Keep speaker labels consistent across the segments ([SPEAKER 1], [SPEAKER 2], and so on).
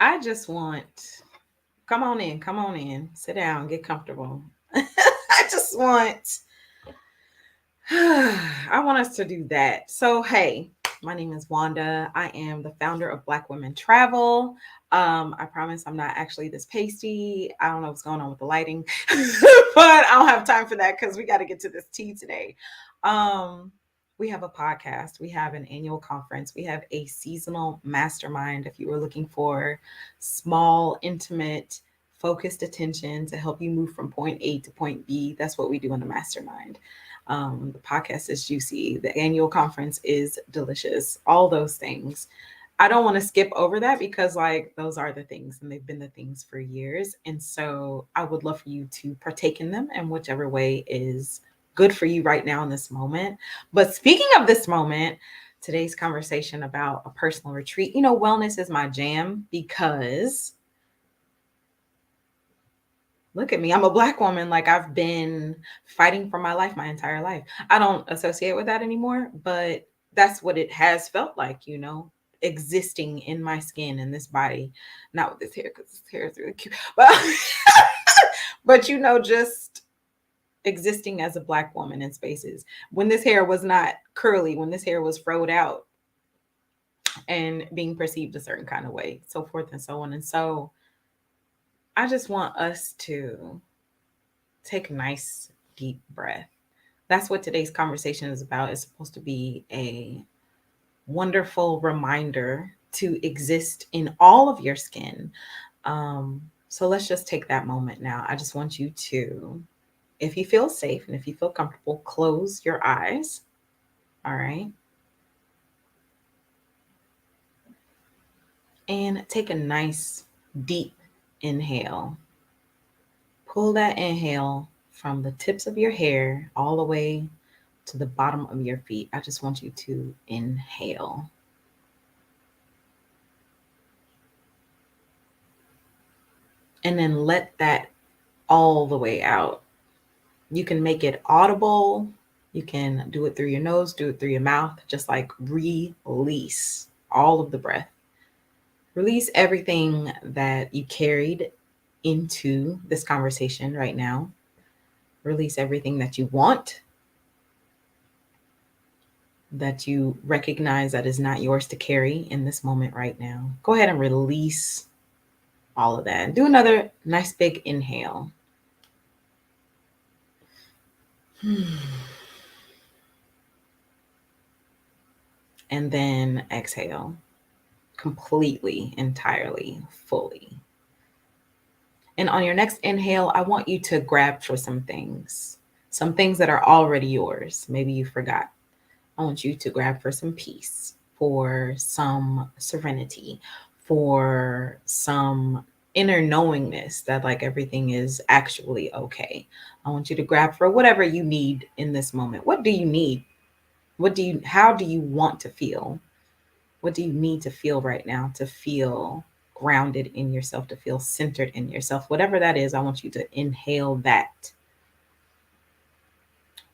[SPEAKER 1] I just want, come on in, sit down, get comfortable. I just want, I want us to do that. So, hey, my name is Wanda. I am the founder of Black Women Travel. I promise I'm not actually this pasty. I don't know what's going on with the lighting, but I don't have time for that because we got to get to this tea today. Um, we have a podcast, we have an annual conference, we have a seasonal mastermind. If you were looking for small, intimate, focused attention to help you move from point A to point B, that's what we do in the mastermind. The podcast is juicy. The annual conference is delicious. All those things. I don't want to skip over that because, like, those are the things and they've been the things for years. And so I would love for you to partake in them in whichever way is good for you right now in this moment. But speaking of this moment, today's conversation about a personal retreat, wellness is my jam because look at me. I'm a Black woman. Like, I've been fighting for my life my entire life. I don't associate with that anymore, but that's what it has felt like, existing in my skin in this body. Not with this hair, because this hair is really cute. But just existing as a Black woman in spaces. When this hair was not curly, when this hair was froed out and being perceived a certain kind of way, so forth and so on. And so I just want us to take a nice deep breath. That's what today's conversation is about. It's supposed to be a wonderful reminder to exist in all of your skin. So let's just take that moment now. I just want you to, if you feel safe and if you feel comfortable, close your eyes. All right. And take a nice deep inhale. Pull that inhale from the tips of your hair all the way to the bottom of your feet. I just want you to inhale. And then let that all the way out. You can make it audible. You can do it through your nose, do it through your mouth. Just like release all of the breath. Release everything that you carried into this conversation right now. Release everything that you want, that you recognize that is not yours to carry in this moment right now. Go ahead and release all of that. And do another nice big inhale. And then exhale completely, entirely, fully. And on your next inhale, I want you to grab for some things that are already yours. Maybe you forgot. I want you to grab for some peace, for some serenity, for some inner knowingness that like everything is actually okay. I want you to grab for whatever you need in this moment. What do you need? How do you want to feel? What do you need to feel right now to feel grounded in yourself, to feel centered in yourself? Whatever that is, I want you to inhale that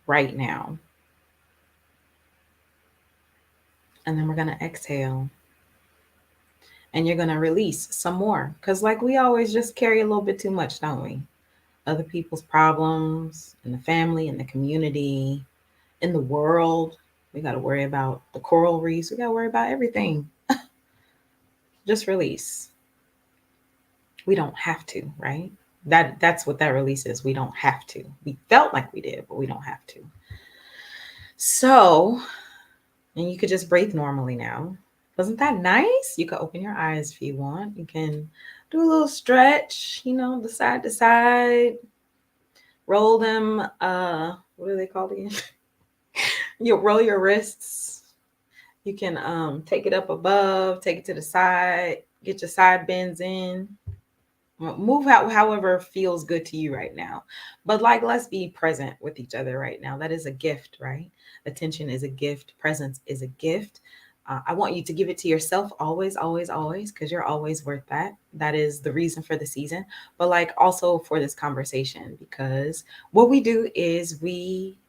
[SPEAKER 1] right now. And then we're going to exhale. And you're going to release some more. Because, like, we always just carry a little bit too much, don't we? Other people's problems in the family, in the community, in the world. We got to worry about the coral reefs. We got to worry about everything. Just release. We don't have to, right? That's what that release is. We don't have to. We felt like we did, but we don't have to. So, and you could just breathe normally now. Wasn't that nice? You could open your eyes if you want. You can do a little stretch, the side to side. Roll them, what are they called again? You roll your wrists. You can take it up above, take it to the side, get your side bends in. Move however feels good to you right now. But like, let's be present with each other right now. That is a gift, right? Attention is a gift. Presence is a gift. I want you to give it to yourself always, always, always, because you're always worth that. That is the reason for the season. But like also for this conversation, because what we do is we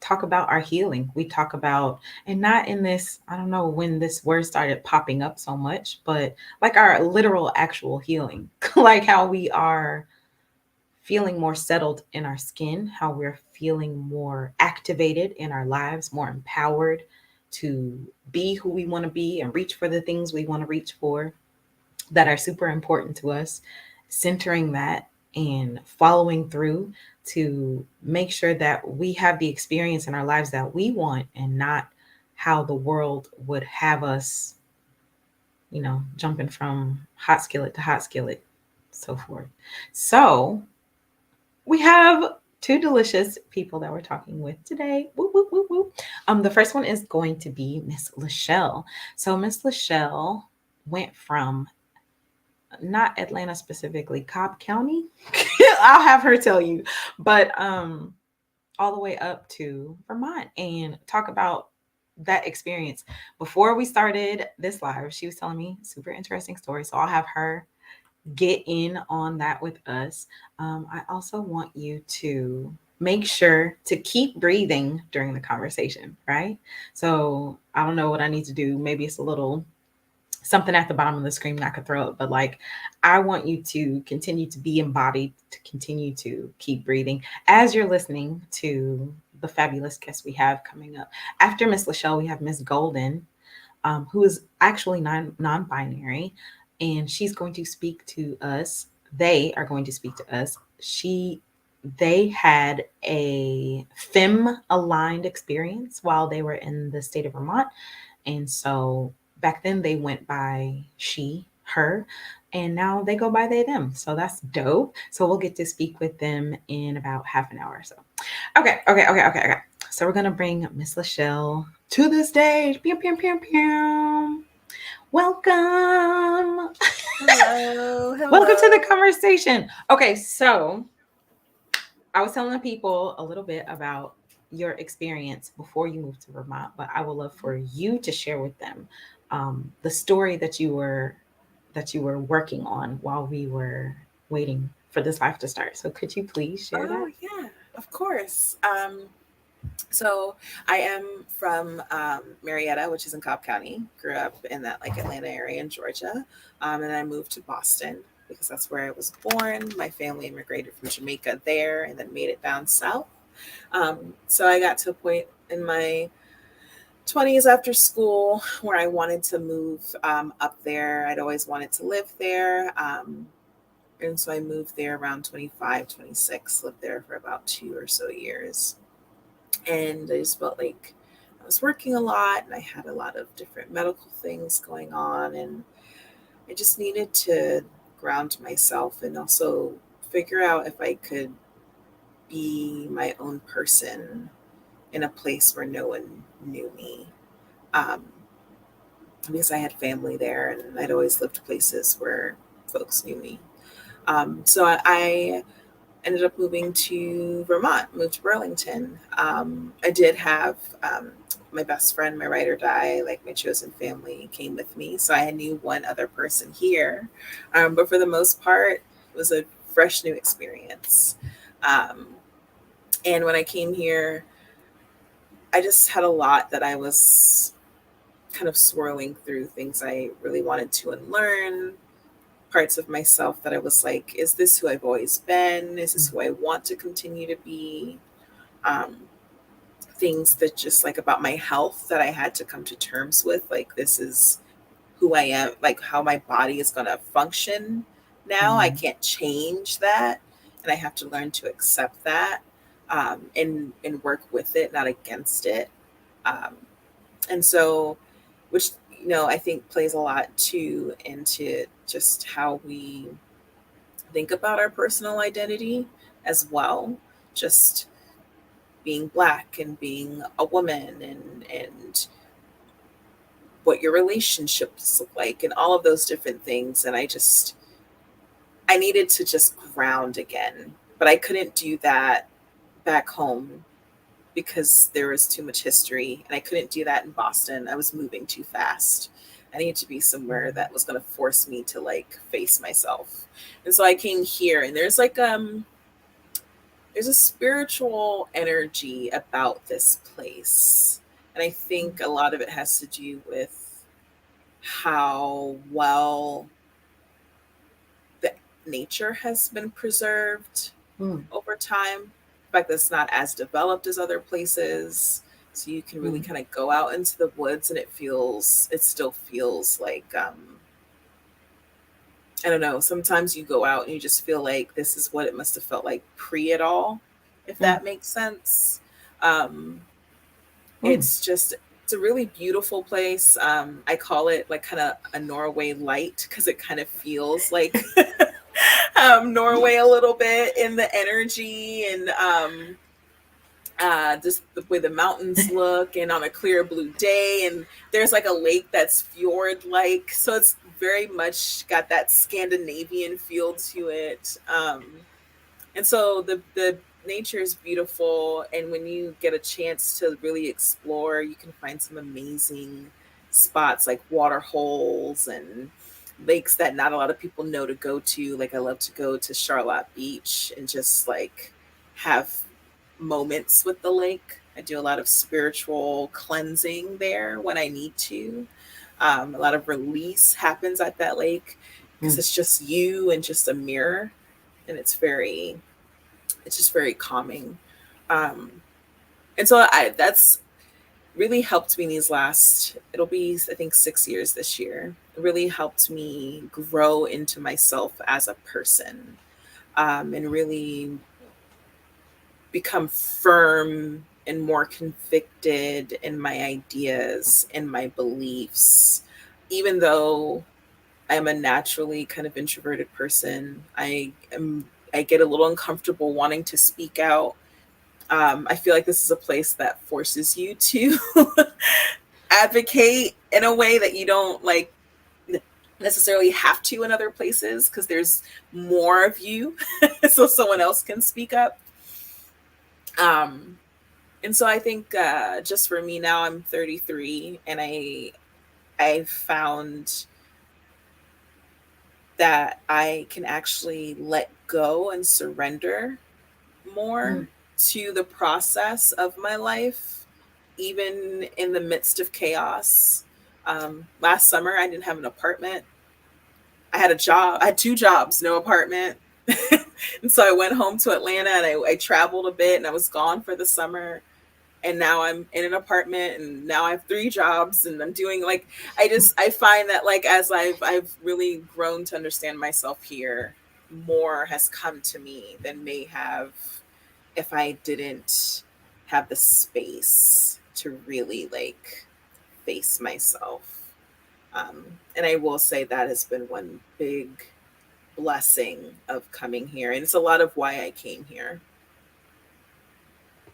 [SPEAKER 1] talk about our healing. We talk about, and not in this, I don't know when this word started popping up so much, but like our literal actual healing, like how we are feeling more settled in our skin, how we're feeling more activated in our lives, more empowered to be who we want to be and reach for the things we want to reach for that are super important to us, centering that and following through to make sure that we have the experience in our lives that we want and not how the world would have us, jumping from hot skillet to hot skillet, so forth. So, we have two delicious people that we're talking with today. Woo, woo, woo, woo. The first one is going to be Miss Lechelle. So Miss Lechelle went from not Atlanta specifically, Cobb County. I'll have her tell you, but all the way up to Vermont and talk about that experience. Before we started this live, she was telling me super interesting story. So I'll have her get in on that with us. I also want you to make sure to keep breathing during the conversation, right? So I don't know what I need to do. Maybe it's a little something at the bottom of the screen I could throw up, but like I want you to continue to be embodied, to continue to keep breathing as you're listening to the fabulous guests we have coming up. After Miss Lechelle, we have Miss Golden, who is actually non-binary, and she's going to speak to us. They are going to speak to us. They had a femme aligned experience while they were in the state of Vermont, and so back then they went by she, her, and now they go by they, them. So that's dope. So we'll get to speak with them in about half an hour or so. Okay. So we're gonna bring Miss Lechelle to the stage. Pew, pew, pew, pew. Welcome.
[SPEAKER 2] Hello,
[SPEAKER 1] Welcome to the
[SPEAKER 2] hello.
[SPEAKER 1] conversation. Okay, so I was telling the people a little bit about your experience before you moved to Vermont, but I would love for you to share with them the story that you were working on while we were waiting for this life to start. So could you please share that?
[SPEAKER 2] Oh yeah, of course. So I am from Marietta, which is in Cobb County. Grew up in that like Atlanta area in Georgia, and I moved to Boston because that's where I was born. My family immigrated from Jamaica there, and then made it down south. Um, so I got to a point in my 20s after school where I wanted to move up there. I'd always wanted to live there. And so I moved there around 25, 26, lived there for about 2 or so years. And I just felt like I was working a lot and I had a lot of different medical things going on. And I just needed to ground myself and also figure out if I could be my own person in a place where no one knew me. Um, because I had family there and I'd always lived places where folks knew me. So I ended up moving to Vermont, moved to Burlington. I did have my best friend, my ride or die, like my chosen family came with me. So I knew one other person here. But for the most part, it was a fresh new experience. Um, and when I came here, I just had a lot that I was kind of swirling through things I really wanted to unlearn, parts of myself that I was like, is this who I've always been? Is this who I want to continue to be? Um, Things that just like about my health that I had to come to terms with. Like, this is who I am, like how my body is going to function now. I
[SPEAKER 1] Mm,
[SPEAKER 2] can't change that. And I have to learn to accept that and work with it, not against it. Um, and so, which, I think plays a lot too into just how we think about our personal identity as well. Just being black and being a woman and what your relationships look like and all of those different things. And I needed to just ground again. But I couldn't do that back home because there was too much history and I couldn't do that in Boston. I was moving too fast. I needed to be somewhere that was going to force me to like face myself. And so I came here and there's there's a spiritual energy about this place. And I think a lot of it has to do with how well the nature has been preserved
[SPEAKER 1] Mm,
[SPEAKER 2] over time. In fact, it's not as developed as other places. So you can really
[SPEAKER 1] mm,
[SPEAKER 2] kind of go out into the woods and it still feels like, I don't know, sometimes you go out and you just feel like this is what it must have felt like pre it all, if
[SPEAKER 1] mm,
[SPEAKER 2] that makes sense. Um,
[SPEAKER 1] mm,
[SPEAKER 2] it's a really beautiful place. I call it like kind of a Norway light because it kind of feels like Norway a little bit in the energy and just the way the mountains look and on a clear blue day. And there's like a lake that's fjord like. So it's very much got that Scandinavian feel to it. And so the nature is beautiful, and when you get a chance to really explore, you can find some amazing spots like water holes and lakes that not a lot of people know to go to. Like I love to go to Charlotte Beach and just like have moments with the lake. I do a lot of spiritual cleansing there when I need to. A lot of release happens at that lake because
[SPEAKER 1] mm.
[SPEAKER 2] it's just you and just a mirror, and it's just very calming. Um, and so that's really helped me these last, it'll be, I think, 6 years this year. It really helped me grow into myself as a person, and really become firm and more convicted in my ideas and my beliefs. Even though I'm a naturally kind of introverted person, I get a little uncomfortable wanting to speak out. I feel like this is a place that forces you to advocate in a way that you don't like necessarily have to in other places because there's more of you, so someone else can speak up. Um, and so I think just for me now, I'm 33, and I found that I can actually let go and surrender
[SPEAKER 1] Mm,
[SPEAKER 2] more to the process of my life, even in the midst of chaos. Last summer, I didn't have an apartment. I had a job. I had two jobs, no apartment. And so I went home to Atlanta and I traveled a bit and I was gone for the summer. And now I'm in an apartment and now I have three jobs and I'm doing like, I find that like as I've really grown to understand myself here, more has come to me than may have if I didn't have the space to really like face myself. And I will say that has been one big blessing of coming here. And it's a lot of why I came here.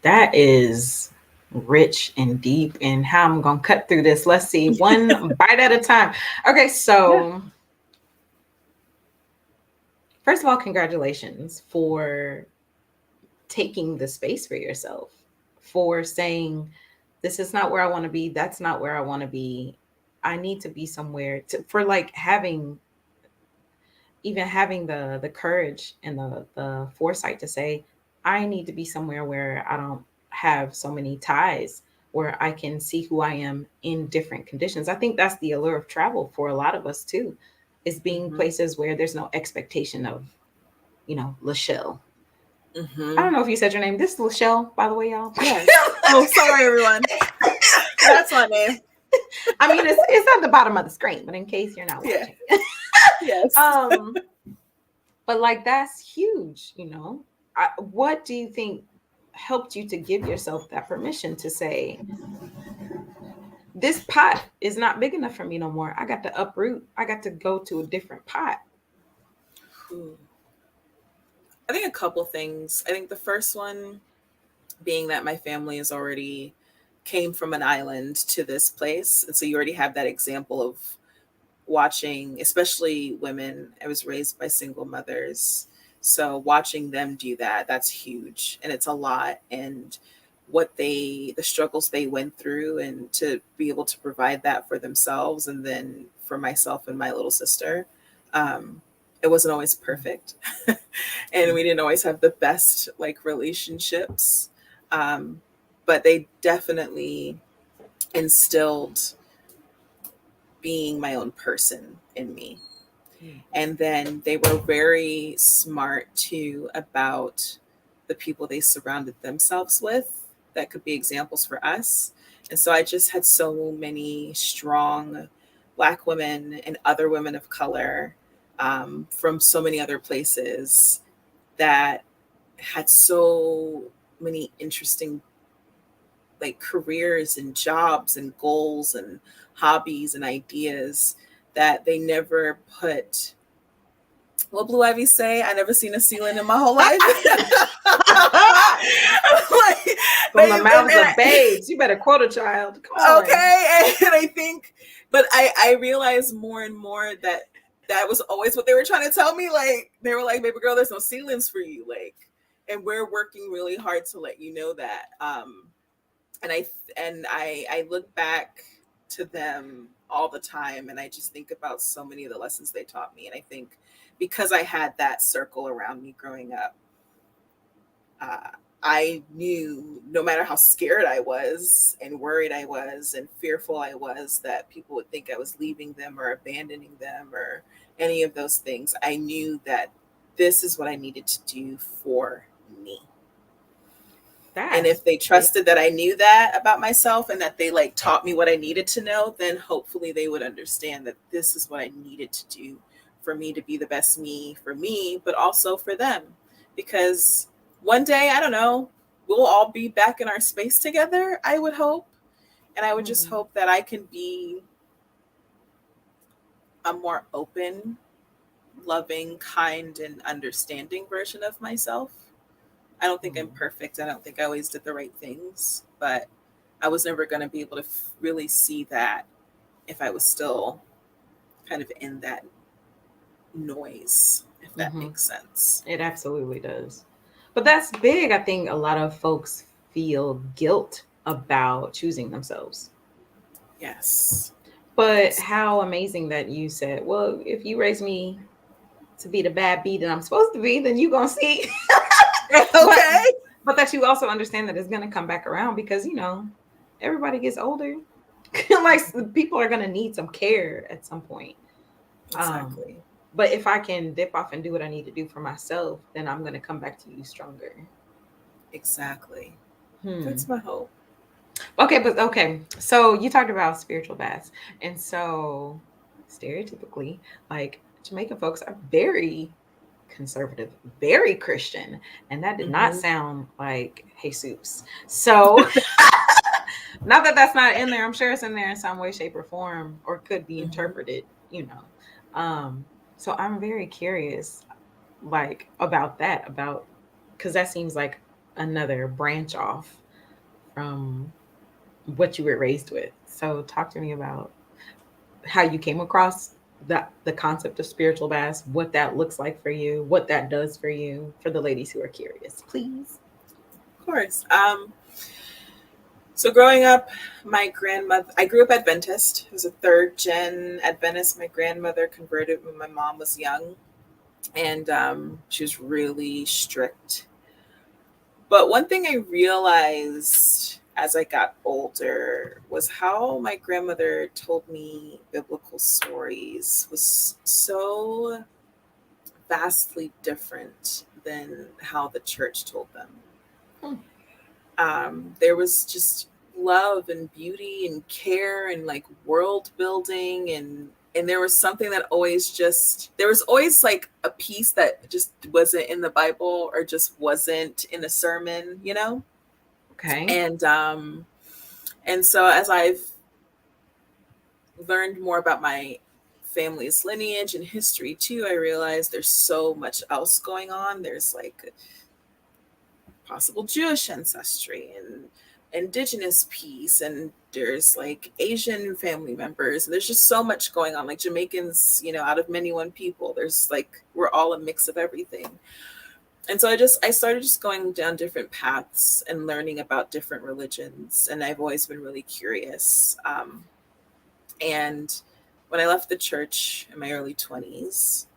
[SPEAKER 1] that is rich and deep. And how I'm gonna cut through this. Let's see, one bite at a time. Okay,
[SPEAKER 2] Yeah.
[SPEAKER 1] so first of all, congratulations for taking the space for yourself, for saying, this is not where I want to be. That's not where I want to be. I need to be somewhere to, for like having, even having the courage and the foresight to say, I need to be somewhere where I don't have so many ties, where I can see who I am in different conditions. I think that's the allure of travel for a lot of us too, is being
[SPEAKER 2] Mm-hmm.
[SPEAKER 1] places where there's no expectation of, Lechelle. I
[SPEAKER 2] Mm-hmm.
[SPEAKER 1] don't know if you said your name. This is Lechelle, by the way, y'all.
[SPEAKER 2] Yes. Oh, sorry, everyone. That's my name.
[SPEAKER 1] I mean, it's at the bottom of the screen, but in case you're not
[SPEAKER 2] Yeah.
[SPEAKER 1] watching.
[SPEAKER 2] Yes.
[SPEAKER 1] um, but like that's huge. What do you think helped you to give yourself that permission to say, this pot is not big enough for me no more? I got to uproot. I got to go to a different pot.
[SPEAKER 2] Ooh. I think a couple things. I think the first one being that my family is already came from an island to this place. And so you already have that example of watching, especially women. I was raised by single mothers. So watching them do that, that's huge. And it's a lot. And the struggles they went through, and to be able to provide that for themselves and then for myself and my little sister, um, it wasn't always perfect. And we didn't always have the best like relationships. But they definitely instilled being my own person in me. And then they were very smart too about the people they surrounded themselves with that could be examples for us. And so I just had so many strong Black women and other women of color from so many other places that had so many interesting like careers and jobs and goals and hobbies and ideas that they never put. What Blue Ivy say? I never seen a ceiling in my whole life. Like,
[SPEAKER 1] From the mouths of babes, you better quote a child. Come on.
[SPEAKER 2] Okay, and I think, but I realized more and more that that was always what they were trying to tell me. Like they were like, "Baby girl, there's no ceilings for you." Like, and we're working really hard to let you know that. And I look back to them all the time, and I just think about so many of the lessons they taught me. And I think because I had that circle around me growing up, I knew no matter how scared I was and worried I was and fearful I was that people would think I was leaving them or abandoning them or any of those things, I knew that this is what I needed to do for me. And if they trusted that I knew that about myself and that they like taught me what I needed to know, then hopefully they would understand that this is what I needed to do for me to be the best me for me, but also for them. Because one day, I don't know, we'll all be back in our space together, I would hope. And I would just hope that I can be a more open, loving, kind, and understanding version of myself. I don't think I'm perfect. I don't think I always did the right things, but I was never going to be able to really see that if I was still kind of in that noise, if that makes sense.
[SPEAKER 1] It absolutely does. But that's big. I think a lot of folks feel guilt about choosing themselves.
[SPEAKER 2] Yes.
[SPEAKER 1] But how amazing that you said, well, if you raise me to be the bad bee that I'm supposed to be, then you're going to see.
[SPEAKER 2] Okay.
[SPEAKER 1] But that you also understand that it's going to come back around because, everybody gets older. Like people are going to need some care at some point.
[SPEAKER 2] Exactly.
[SPEAKER 1] But if I can dip off and do what I need to do for myself, then I'm going to come back to you stronger.
[SPEAKER 2] Exactly. That's my hope.
[SPEAKER 1] Okay. So you talked about spiritual baths. And so stereotypically, like Jamaican folks are very conservative, very Christian. And that did not sound like Jesus. So not that that's not in there. I'm sure it's in there in some way, shape, or form, or could be interpreted. So I'm very curious, like about that, because that seems like another branch off from what you were raised with. So talk to me about how you came across the concept of spiritual baths, what that looks like for you, what that does for you, for the ladies who are curious, please.
[SPEAKER 2] Of course. So growing up, I grew up Adventist. I was a third gen Adventist. My grandmother converted when my mom was young, and she was really strict. But one thing I realized as I got older was how my grandmother told me biblical stories was so vastly different than how the church told them. There was just love and beauty and care and like world building and there was something that there was always like a piece that just wasn't in the Bible or just wasn't in a sermon,
[SPEAKER 1] Okay.
[SPEAKER 2] And so as I've learned more about my family's lineage and history too, I realized there's so much else going on. There's like possible Jewish ancestry and indigenous piece, and there's like Asian family members. There's just so much going on. Like Jamaicans, out of many one people, there's like we're all a mix of everything. And so I started just going down different paths and learning about different religions, and I've always been really curious. And when I left the church in my early 20s,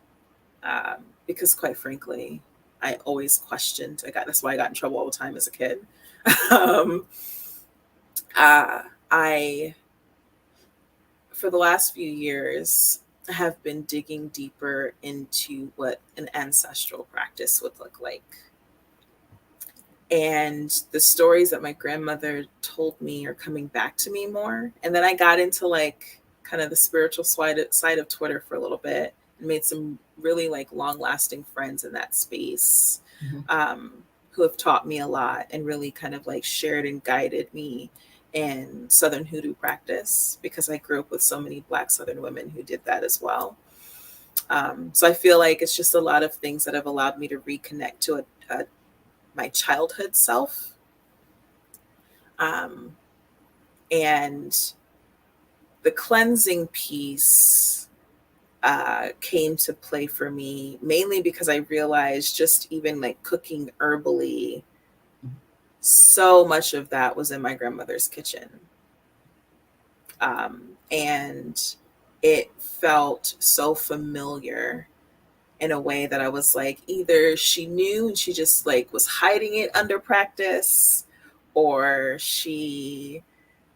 [SPEAKER 2] because quite frankly, I always questioned. That's why I got in trouble all the time as a kid. um, I, for the last few years, have been digging deeper into what an ancestral practice would look like. And the stories that my grandmother told me are coming back to me more. And then I got into like kind of the spiritual side of Twitter for a little bit and made some really like long lasting friends in that space, who have taught me a lot and really kind of like shared and guided me in Southern Hoodoo practice, because I grew up with so many Black Southern women who did that as well. So I feel like it's just a lot of things that have allowed me to reconnect to my childhood self. And the cleansing piece came to play for me mainly because I realized just even like cooking herbally, so much of that was in my grandmother's kitchen. And it felt so familiar in a way that I was like, either she knew and she just like was hiding it under practice, or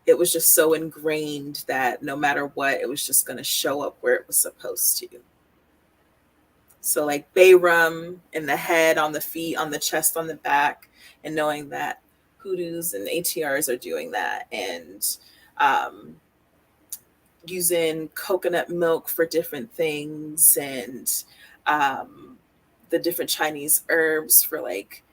[SPEAKER 2] it was just so ingrained that no matter what, it was just going to show up where it was supposed to. So like bay rum in the head, on the feet, on the chest, on the back, and knowing that hoodoos and ATRs are doing that, and using coconut milk for different things, and the different Chinese herbs for like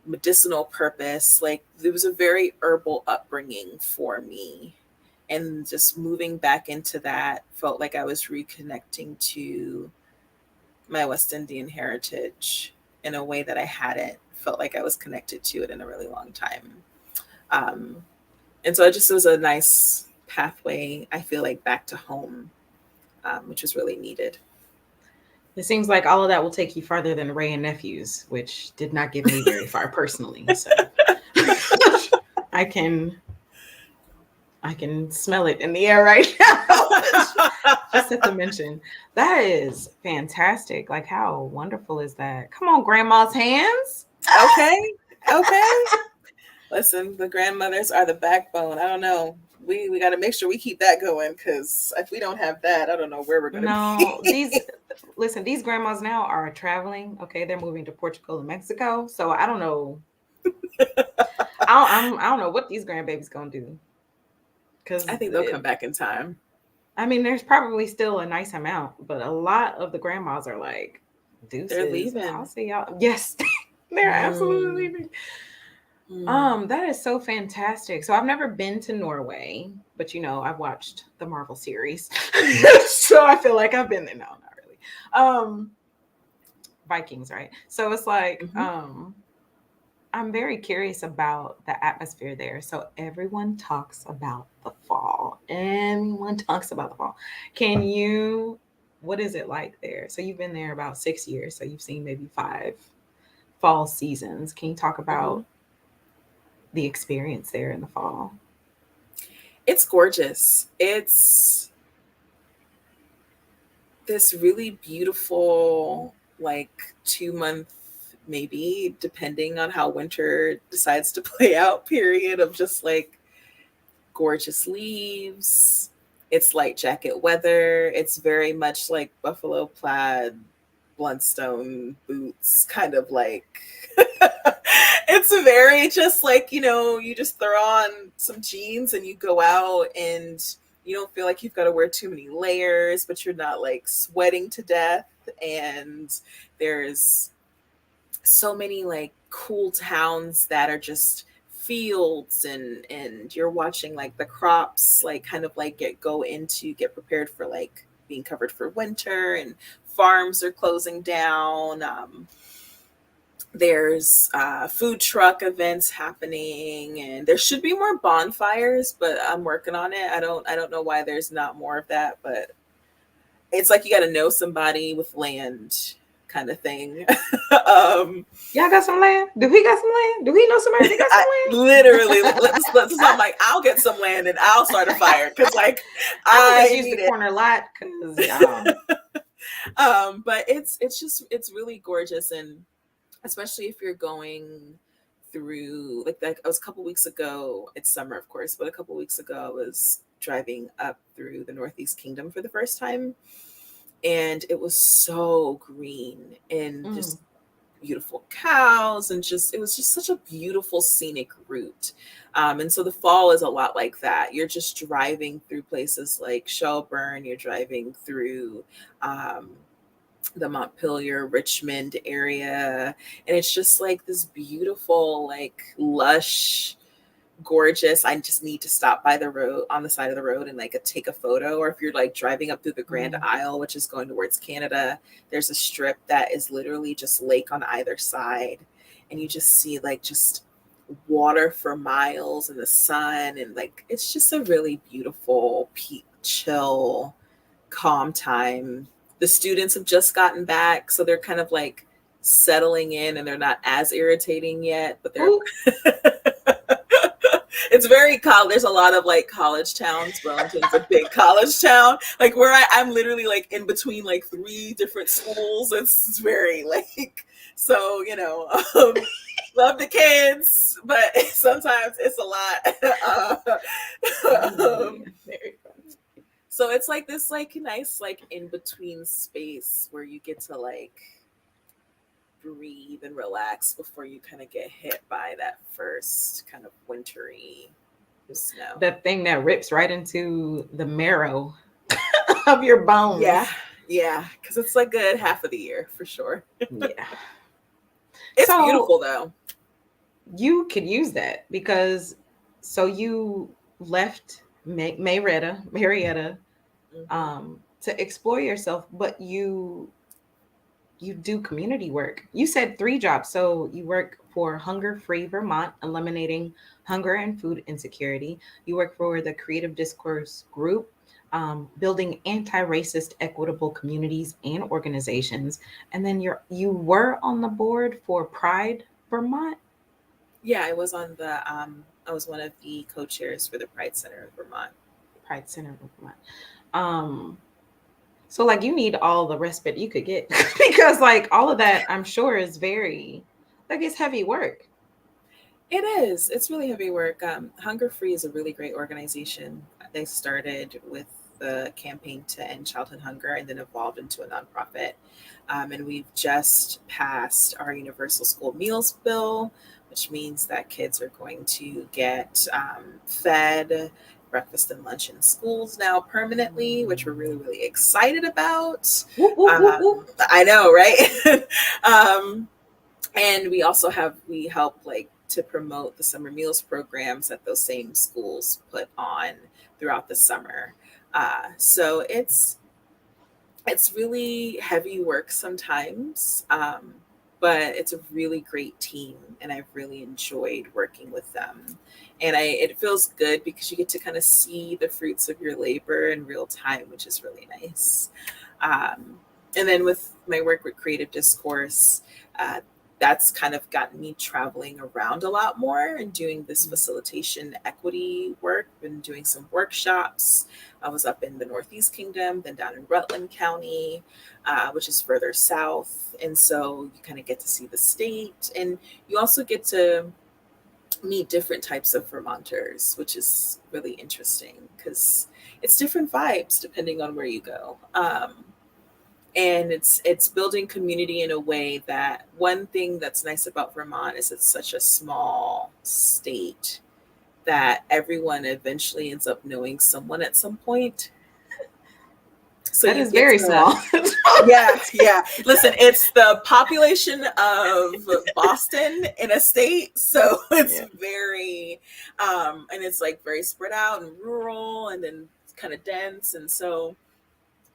[SPEAKER 2] medicinal purpose. Like there was a very herbal upbringing for me, and just moving back into that felt like I was reconnecting to my West Indian heritage in a way that I hadn't felt like I was connected to it in a really long time. And so it just was a nice pathway, I feel like, back to home, which was really needed.
[SPEAKER 1] It seems like all of that will take you farther than Ray and Nephews, which did not get me very far personally. So I can smell it in the air right now. Just at the mention. That is fantastic. Like, how wonderful is that? Come on, grandma's hands.
[SPEAKER 2] Okay. Listen, the grandmothers are the backbone. I don't know. We got to make sure we keep that going, because if we don't have that, I don't know where we're going to
[SPEAKER 1] be. These grandmas now are traveling. Okay, they're moving to Portugal and Mexico. So I don't know. I don't know what these grandbabies gonna do. Because
[SPEAKER 2] I think they'll come back in time.
[SPEAKER 1] I mean, there's probably still a nice amount, but a lot of the grandmas are like, deuces.
[SPEAKER 2] They're leaving.
[SPEAKER 1] I'll see y'all. Yes, they're absolutely leaving. That is so fantastic. So I've never been to Norway, but I've watched the Marvel series. So I feel like I've been there. No, not really. Vikings, right? So it's like, I'm very curious about the atmosphere there. So everyone talks about the fall. What is it like there? So you've been there about 6 years. So you've seen maybe 5 fall seasons. Can you talk about the experience there in the fall?
[SPEAKER 2] It's gorgeous. It's this really beautiful, like 2-month, maybe depending on how winter decides to play out, period of just like gorgeous leaves. It's light jacket weather. It's very much like buffalo plaid, Bluntstone boots, kind of like it's very just like, you just throw on some jeans and you go out, and you don't feel like you've got to wear too many layers, but you're not like sweating to death. And there's so many like cool towns that are just fields, and you're watching like the crops like kind of like get prepared for like being covered for winter, and farms are closing down. There's food truck events happening, and there should be more bonfires, but I'm working on it. I don't know why there's not more of that, but it's like you got to know somebody with land kind of thing.
[SPEAKER 1] Y'all got some land? Do we got some land? Do we know somebody that got some land?
[SPEAKER 2] Literally, I'm like, I'll get some land and I'll start a fire, because like
[SPEAKER 1] I just use the corner lot, because
[SPEAKER 2] But it's really gorgeous, and especially if you're going through like I was a couple weeks ago. It's summer, of course, but a couple weeks ago I was driving up through the Northeast Kingdom for the first time, and it was so green and
[SPEAKER 1] Mm.
[SPEAKER 2] just beautiful cows, and just it was just such a beautiful scenic route. And so the fall is a lot like that. You're just driving through places like Shelburne, you're driving through um, the Montpelier, Richmond area, and it's just like this beautiful, like lush, gorgeous. I just need to stop by the road on the side of the road and like take a photo. Or if you're like driving up through the Grand
[SPEAKER 1] Mm.
[SPEAKER 2] Isle, which is going towards Canada, there's a strip that is literally just lake on either side, and you just see like just water for miles and the sun, and like it's just a really beautiful, chill, calm time. The students have just gotten back, so they're kind of like settling in, and they're not as irritating yet, but they're
[SPEAKER 1] Ooh.
[SPEAKER 2] it's very college. There's a lot of like college towns. Burlington's a big college town. Like where I'm literally like in between like three different schools. It's very like, so, love the kids, but sometimes it's a lot.
[SPEAKER 1] Ooh,
[SPEAKER 2] um,
[SPEAKER 1] very fun.
[SPEAKER 2] so it's like this like nice like in between space where you get to like breathe and relax before you kind of get hit by that first kind of wintry snow.
[SPEAKER 1] The thing that rips right into the marrow of your bones.
[SPEAKER 2] Yeah, yeah, because it's like good half of the year for sure.
[SPEAKER 1] Yeah.
[SPEAKER 2] It's
[SPEAKER 1] So
[SPEAKER 2] beautiful though.
[SPEAKER 1] you could use that because so you left Marietta
[SPEAKER 2] Hmm.
[SPEAKER 1] to explore yourself, but you do community work. You said three jobs. So you work for Hunger Free Vermont, eliminating hunger and food insecurity. You work for the Creative Discourse Group, building anti-racist, equitable communities and organizations. And then you were on the board for Pride Vermont,
[SPEAKER 2] Yeah, I was one of the co-chairs for the Pride Center of Vermont.
[SPEAKER 1] Pride Center of Vermont. Um, so like you need all the respite you could get because like all of that I'm sure is very like it's heavy work.
[SPEAKER 2] It is. It's really heavy work. Hunger Free is a really great organization. They started with the campaign to end childhood hunger and then evolved into a nonprofit. And we've just passed our Universal School Meals Bill, which means that kids are going to get fed breakfast and lunch in schools now permanently, which we're really, really excited about.
[SPEAKER 1] Whoop, whoop, whoop, whoop.
[SPEAKER 2] I know, right? um, and we help like to promote the summer meals programs that those same schools put on throughout the summer. So it's really heavy work sometimes, but it's a really great team, and I've really enjoyed working with them. And it feels good because you get to kind of see the fruits of your labor in real time, which is really nice. Um, and then with my work with Creative Discourse, uh, that's kind of gotten me traveling around a lot more and doing this facilitation equity work. Been doing some workshops. I was up in the Northeast Kingdom, then down in Rutland County, which is further south. And so you kind of get to see the state, and you also get to meet different types of Vermonters, which is really interesting because it's different vibes depending on where you go. And it's building community in a way that one thing that's nice about Vermont is it's such a small state that everyone eventually ends up knowing someone at some point. So
[SPEAKER 1] That
[SPEAKER 2] you
[SPEAKER 1] is
[SPEAKER 2] get
[SPEAKER 1] very
[SPEAKER 2] to,
[SPEAKER 1] small.
[SPEAKER 2] yeah, yeah. Listen, it's the population of Boston in a state, so it's
[SPEAKER 1] Yeah.
[SPEAKER 2] very, and it's like very spread out and rural, and then kind of dense, and so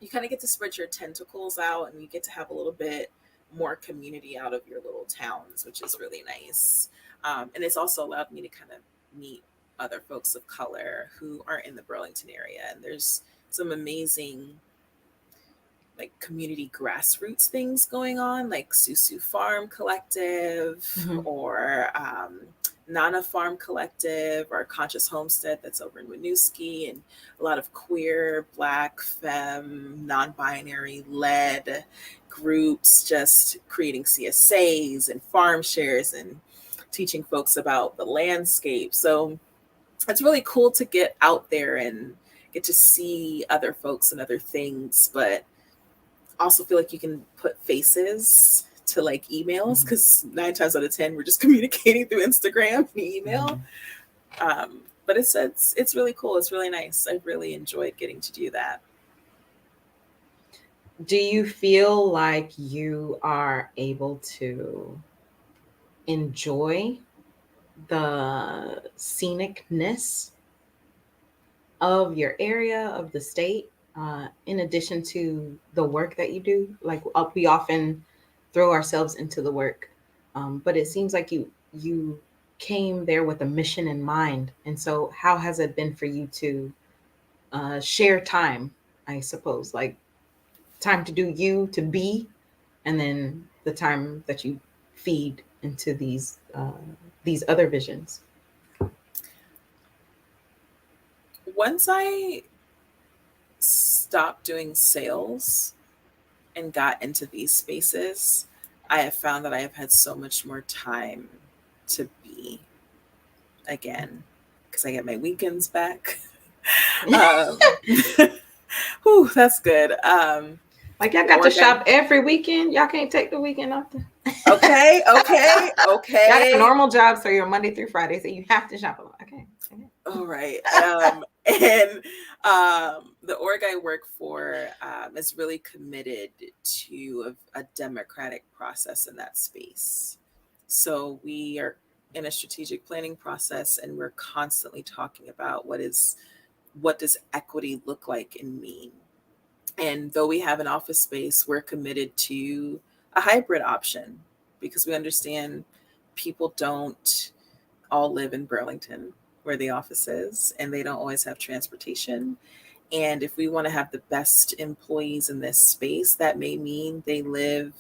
[SPEAKER 2] you kind of get to spread your tentacles out, and you get to have a little bit more community out of your little towns, which is really nice. And it's also allowed me to kind of meet other folks of color who are in the Burlington area, and there's some amazing like community grassroots things going on, like Susu Farm Collective
[SPEAKER 1] Mhm.
[SPEAKER 2] or Nana Farm Collective or Conscious Homestead that's over in Winooski, and a lot of queer, Black, femme, non-binary led groups just creating CSAs and farm shares and teaching folks about the landscape. So it's really cool to get out there and get to see other folks and other things, but also feel like you can put faces to like emails, because 9 times out of 10 we're just communicating through Instagram and email. But it's really cool. It's really nice. I really enjoyed getting to do that.
[SPEAKER 1] Do you feel like you are able to enjoy the scenicness of your area, of the state, in addition to the work that you do? Like, we often throw ourselves into the work, but it seems like you came there with a mission in mind. And so, how has it been for you to share time? I suppose, like time to do you, to be, and then the time that you feed into these other visions.
[SPEAKER 2] Once I stopped doing sales and got into these spaces, I have found that I have had so much more time to be again, because I get my weekends back. um, whew, that's good.
[SPEAKER 1] Like, y'all got to shop every weekend. Y'all can't take the weekend off.
[SPEAKER 2] Okay.
[SPEAKER 1] Y'all got
[SPEAKER 2] Okay.
[SPEAKER 1] normal jobs, so you're Monday through Friday, so you have to shop a lot. Okay.
[SPEAKER 2] All right. And the org I work for is really committed to a democratic process in that space. So we are in a strategic planning process, and we're constantly talking about what does equity look like and mean. And though we have an office space, we're committed to a hybrid option, because we understand people don't all live in Burlington, where the office is, and they don't always have transportation. And if we want to have the best employees in this space, that may mean they live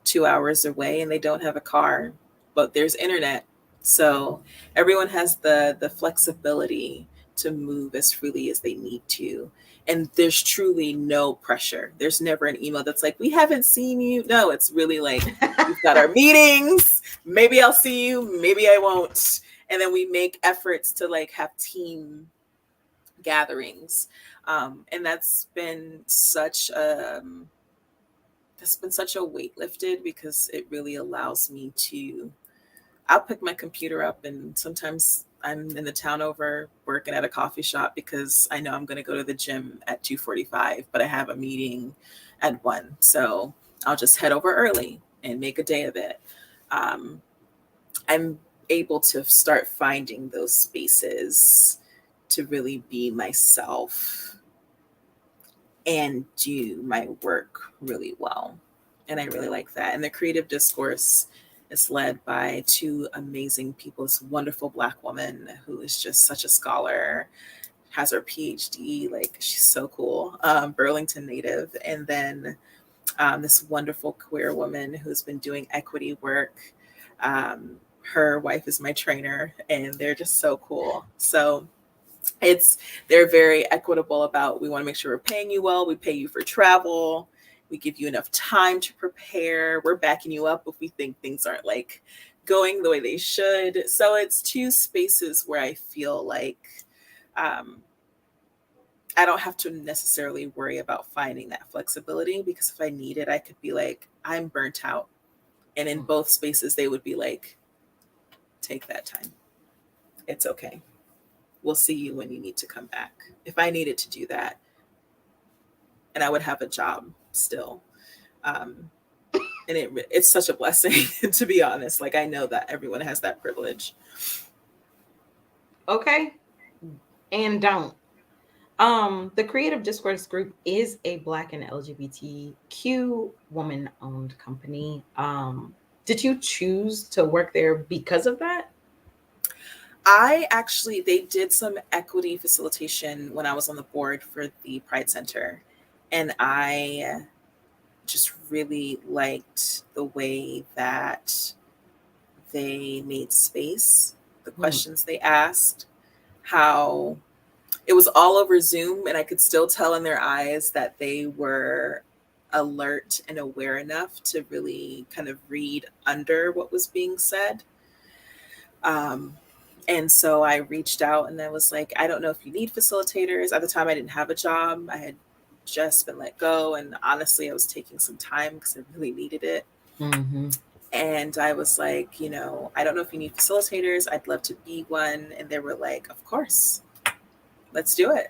[SPEAKER 2] 2 hours away and they don't have a car, but there's internet. So everyone has the flexibility to move as freely as they need to. And there's truly no pressure. There's never an email that's like, we haven't seen you. No, it's really like, we've got our meetings. Maybe I'll see you, maybe I won't. And then we make efforts to like have team gatherings. And that's been such a weight lifted, because it really allows me to, I'll pick my computer up, and sometimes I'm in the town over working at a coffee shop because I know I'm going to go to the gym at 2:45, but I have a meeting at 1. So I'll just head over early and make a day of it. I'm able to start finding those spaces to really be myself and do my work really well. And I really like that. And the creative discourse is led by 2 amazing people. This wonderful Black woman who is just such a scholar, has her PhD, like she's so cool, Burlington native. And then this wonderful queer woman who's been doing equity work. Her wife is my trainer, and they're just so cool. So they're very equitable about, we want to make sure we're paying you well. We pay you for travel. We give you enough time to prepare. We're backing you up if we think things aren't like going the way they should. So it's 2 spaces where I feel like I don't have to necessarily worry about finding that flexibility, because if I need it, I could be like, I'm burnt out. And in both spaces, they would be like, take that time. It's okay. We'll see you when you need to come back. If I needed to do that, and I would have a job still. And it's such a blessing, to be honest. Like, I know that everyone has that privilege.
[SPEAKER 1] Okay. And don't. The Creative Discourse Group is a Black and LGBTQ woman-owned company. Did you choose to work there because of that?
[SPEAKER 2] They did some equity facilitation when I was on the board for the Pride Center. And I just really liked the way that they made space the
[SPEAKER 1] Mm.
[SPEAKER 2] questions they asked, how it was all over Zoom, and I could still tell in their eyes that they were alert and aware enough to really kind of read under what was being said. Um, and so I reached out and I was like, I don't know if you need facilitators. At the time, I didn't have a job. I had just been let go. And honestly, I was taking some time because I really needed it.
[SPEAKER 1] Mm-hmm.
[SPEAKER 2] And I was like, I don't know if you need facilitators. I'd love to be one. And they were like, of course, let's do it.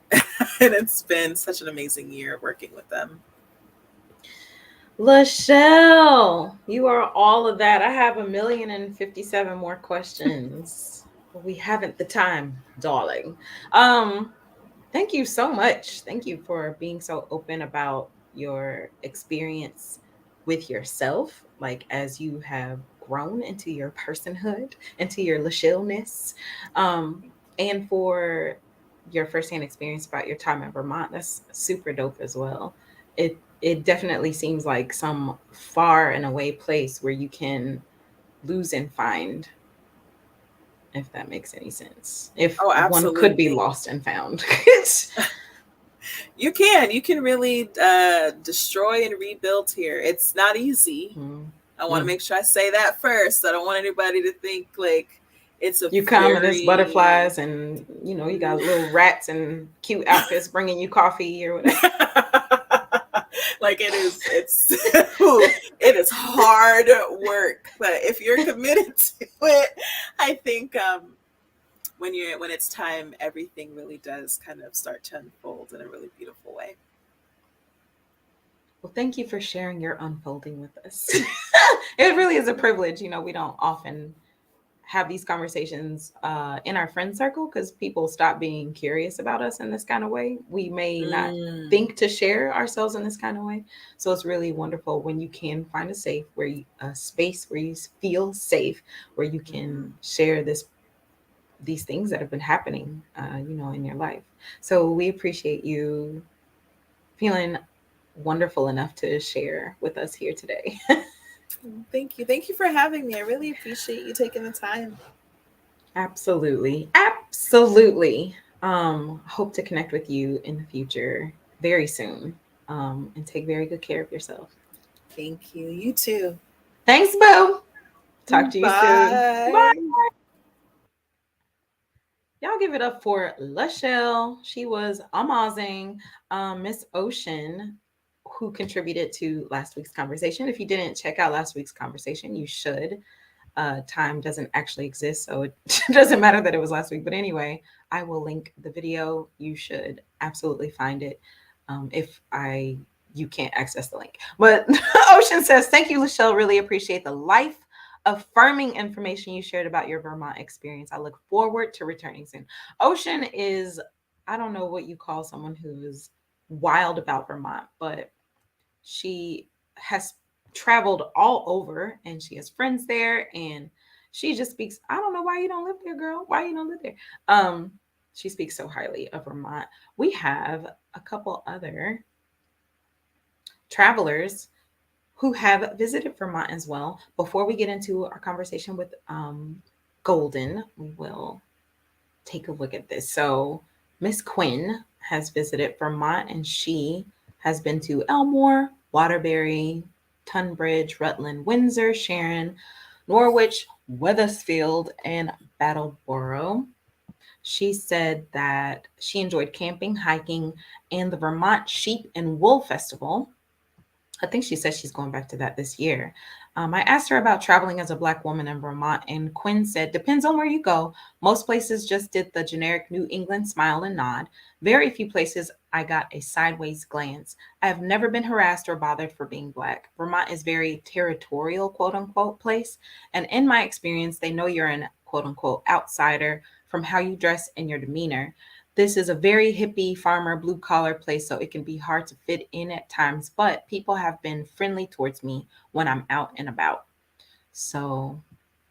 [SPEAKER 2] And it's been such an amazing year working with them.
[SPEAKER 1] Lechelle, you are all of that. I have 1,057 more questions, but we haven't the time, darling. Thank you so much. Thank you for being so open about your experience with yourself, like as you have grown into your personhood, into your Lechelle-ness, and for your firsthand experience about your time in Vermont. That's super dope as well. It definitely seems like some far and away place where you can lose and find, if that makes any sense. If
[SPEAKER 2] Oh,
[SPEAKER 1] one could be
[SPEAKER 2] absolutely.
[SPEAKER 1] lost and found.
[SPEAKER 2] You can really destroy and rebuild here. It's not easy.
[SPEAKER 1] Mm.
[SPEAKER 2] I want to
[SPEAKER 1] Mm.
[SPEAKER 2] make sure I say that first. I don't want anybody to think like it's a
[SPEAKER 1] You come and it's
[SPEAKER 2] very
[SPEAKER 1] butterflies, and you got little rats and cute outfits bringing you coffee or whatever.
[SPEAKER 2] like it is hard work, but if you're committed to it, I think when it's time, everything really does kind of start to unfold in a really beautiful way.
[SPEAKER 1] Well, thank you for sharing your unfolding with us. It really is a privilege. We don't often have these conversations in our friend circle because people stop being curious about us in this kind of way. We may not
[SPEAKER 2] Mm.
[SPEAKER 1] think to share ourselves in this kind of way. So it's really wonderful when you can find a space where you feel safe, where you can
[SPEAKER 2] Mhm.
[SPEAKER 1] share these things that have been happening, in your life. So we appreciate you feeling wonderful enough to share with us here today.
[SPEAKER 2] Thank you for having me. I really appreciate you taking the time.
[SPEAKER 1] Absolutely. Absolutely. Hope to connect with you in the future very soon. And take very good care of yourself.
[SPEAKER 2] Thank you. You too.
[SPEAKER 1] Thanks, Boo. Talk to you soon. Bye.
[SPEAKER 2] Bye.
[SPEAKER 1] Y'all give it up for Lechelle. She was amazing. Miss Ocean, who contributed to last week's conversation. If you didn't check out last week's conversation, you should. Time doesn't actually exist, so it doesn't matter that it was last week. But anyway, I will link the video. You should absolutely find it. If I you can't access the link. But Ocean says, "Thank you, Lechelle. Really appreciate the life affirming information you shared about your Vermont experience. I look forward to returning soon." Ocean is, I don't know what you call someone who is wild about Vermont, but she has traveled all over and she has friends there, and she just speaks, I don't know why you don't live there, girl. Why you don't live there? She speaks so highly of Vermont. We have a couple other travelers who have visited Vermont as well. Before we get into our conversation with Golden, we will take a look at this. So Miss Quinn has visited Vermont, and she has been to Elmore, Waterbury, Tunbridge, Rutland, Windsor, Sharon, Norwich, Wethersfield, and Battleboro. She said that she enjoyed camping, hiking, and the Vermont Sheep and Wool Festival. I think she said she's going back to that this year. I asked her about traveling as a Black woman in Vermont, and Quinn said, "Depends on where you go. Most places just did the generic New England smile and nod. Very few places I got a sideways glance. I have never been harassed or bothered for being Black. Vermont is very territorial, quote unquote, place. And in my experience, they know you're an quote unquote outsider from how you dress and your demeanor. This is a very hippie, farmer, blue collar place, so it can be hard to fit in at times, but people have been friendly towards me when I'm out and about." So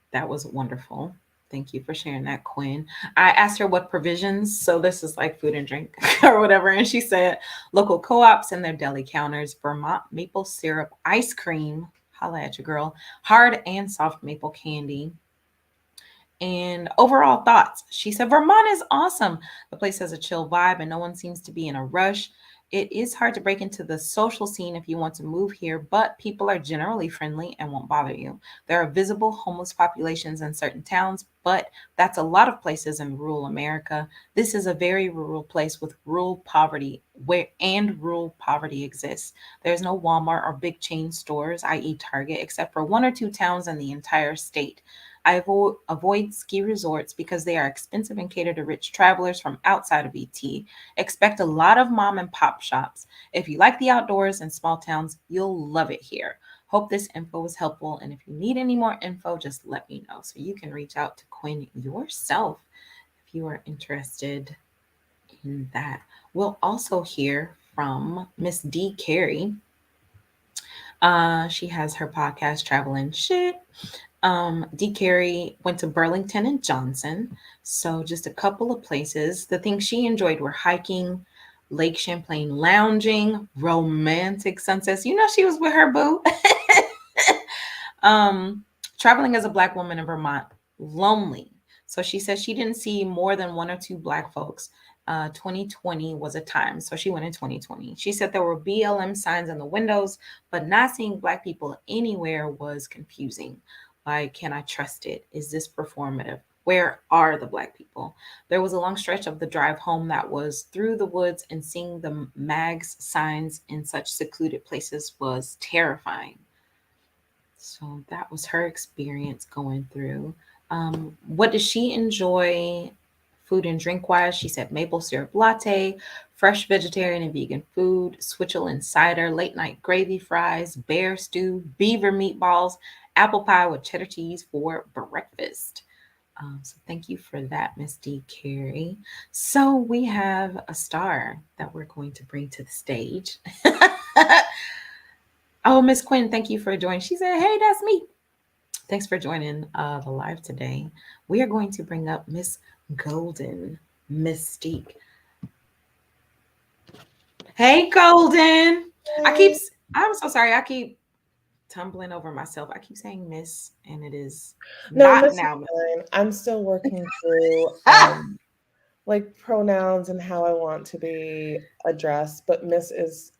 [SPEAKER 1] that was wonderful. Thank you for sharing that, Quinn. I asked her what provisions, so this is like food and drink or whatever, and she said local co ops and their deli counters, Vermont maple syrup ice cream, holla at your girl, hard and soft maple candy, And overall thoughts. She said, Vermont is awesome. The place has a chill vibe and no one seems to be in a rush. It is hard to break into the social scene if you want to move here, but people are generally friendly and won't bother you. There are visible homeless populations in certain towns, but that's a lot of places in rural America. This is a very rural place with rural poverty where and rural poverty exists. There's no Walmart or big chain stores, i.e. Target, except for one or two towns in the entire state. Avoid ski resorts because they are expensive and cater to rich travelers from outside of ET. Expect a lot of mom and pop shops. If you like the outdoors and small towns, you'll love it here. Hope this info was helpful. And if you need any more info, just let me know. So you can reach out to Quinn yourself if you are interested in that. We'll also hear from Miss D. Carey. She has her podcast, Travel and Shit. D. Carey went to Burlington and Johnson. So just a couple of places. The things she enjoyed were hiking, Lake Champlain lounging, romantic sunsets. You know, she was with her boo. um, Traveling as a Black woman in Vermont, lonely. So she says she didn't see more than one or two Black folks. 2020 was a time. So she went in 2020. She said there were BLM signs in the windows, but not seeing Black people anywhere was confusing. Like, can I trust it? Is this performative? Where are the Black people? There was a long stretch of the drive home that was through the woods, and seeing the MAGS signs in such secluded places was terrifying. So that was her experience going through. What does she enjoy food and drink wise? She said maple syrup latte, fresh vegetarian and vegan food, Switzerland cider, late night gravy fries, bear stew, beaver meatballs, apple pie with cheddar cheese for breakfast. So thank you for that, Miss D. Carey. So we have a star that we're going to bring to the stage. Oh, Miss Quinn, thank you for joining. She said, "Hey, that's me." Thanks for joining the live today. We are going to bring up Miss Golden Mystique. Hey, Golden. I keep.
[SPEAKER 3] Hey.
[SPEAKER 1] I'm so sorry. I keep tumbling over myself. I keep saying Miss, and it is
[SPEAKER 3] No,
[SPEAKER 1] not
[SPEAKER 3] Miss is
[SPEAKER 1] now.
[SPEAKER 3] fine. I'm still working through
[SPEAKER 1] Ah!
[SPEAKER 3] like pronouns and how I want to be addressed, but Miss is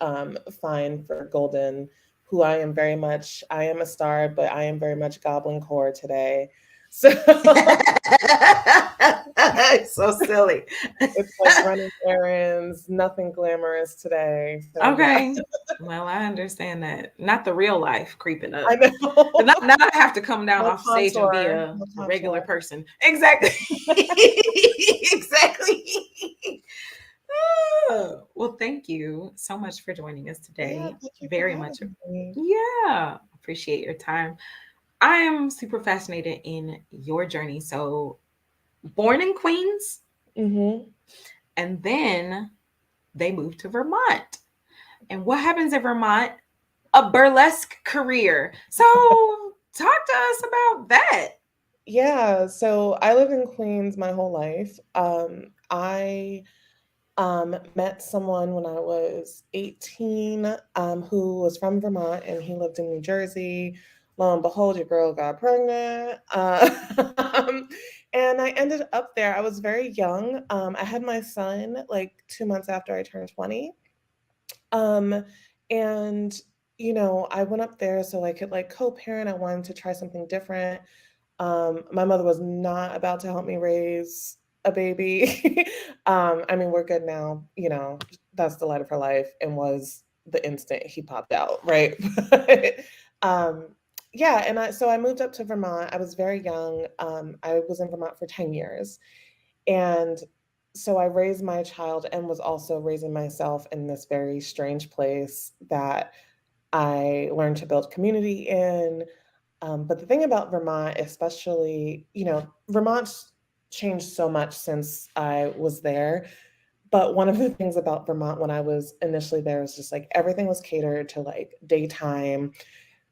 [SPEAKER 3] fine for Golden, who I am a star, but I am very much Goblin Core today. So
[SPEAKER 1] So silly.
[SPEAKER 3] it's like running errands, nothing glamorous today. So yeah,
[SPEAKER 1] Okay. Well, I understand that. Not the real life creeping
[SPEAKER 3] I
[SPEAKER 1] up.
[SPEAKER 3] know.
[SPEAKER 1] Now I have to come down
[SPEAKER 3] No
[SPEAKER 1] off stage and be
[SPEAKER 3] contour,
[SPEAKER 1] a
[SPEAKER 3] no
[SPEAKER 1] regular
[SPEAKER 3] contour.
[SPEAKER 1] person. Exactly. Exactly. Well, thank you so much for joining us
[SPEAKER 3] Yeah,
[SPEAKER 1] today.
[SPEAKER 3] thank you for
[SPEAKER 1] Very
[SPEAKER 3] having
[SPEAKER 1] much.
[SPEAKER 3] me.
[SPEAKER 1] Yeah. Appreciate your time. I am super fascinated in your journey. So, born in Queens,
[SPEAKER 3] Hmm.
[SPEAKER 1] and then they moved to Vermont. And what happens in Vermont? A burlesque career. So, talk to us about that.
[SPEAKER 3] Yeah, so I lived in Queens my whole life. I met someone when I was 18 who was from Vermont and he lived in New Jersey. Lo and behold, your girl got pregnant. And I ended up there. I was very young. I had my son like 2 months after I turned 20. Um, and I went up there so I could like co-parent. I wanted to try something different. My mother was not about to help me raise a baby. I mean, we're good now. That's the light of her life, and was the instant he popped out, right? But, yeah, and I moved up to Vermont. I was very young. I was in Vermont for 10 years, and so I raised my child and was also raising myself in this very strange place that I learned to build community in. But the thing about Vermont, especially, Vermont's changed so much since I was there. But one of the things about Vermont when I was initially there was just like everything was catered to like daytime.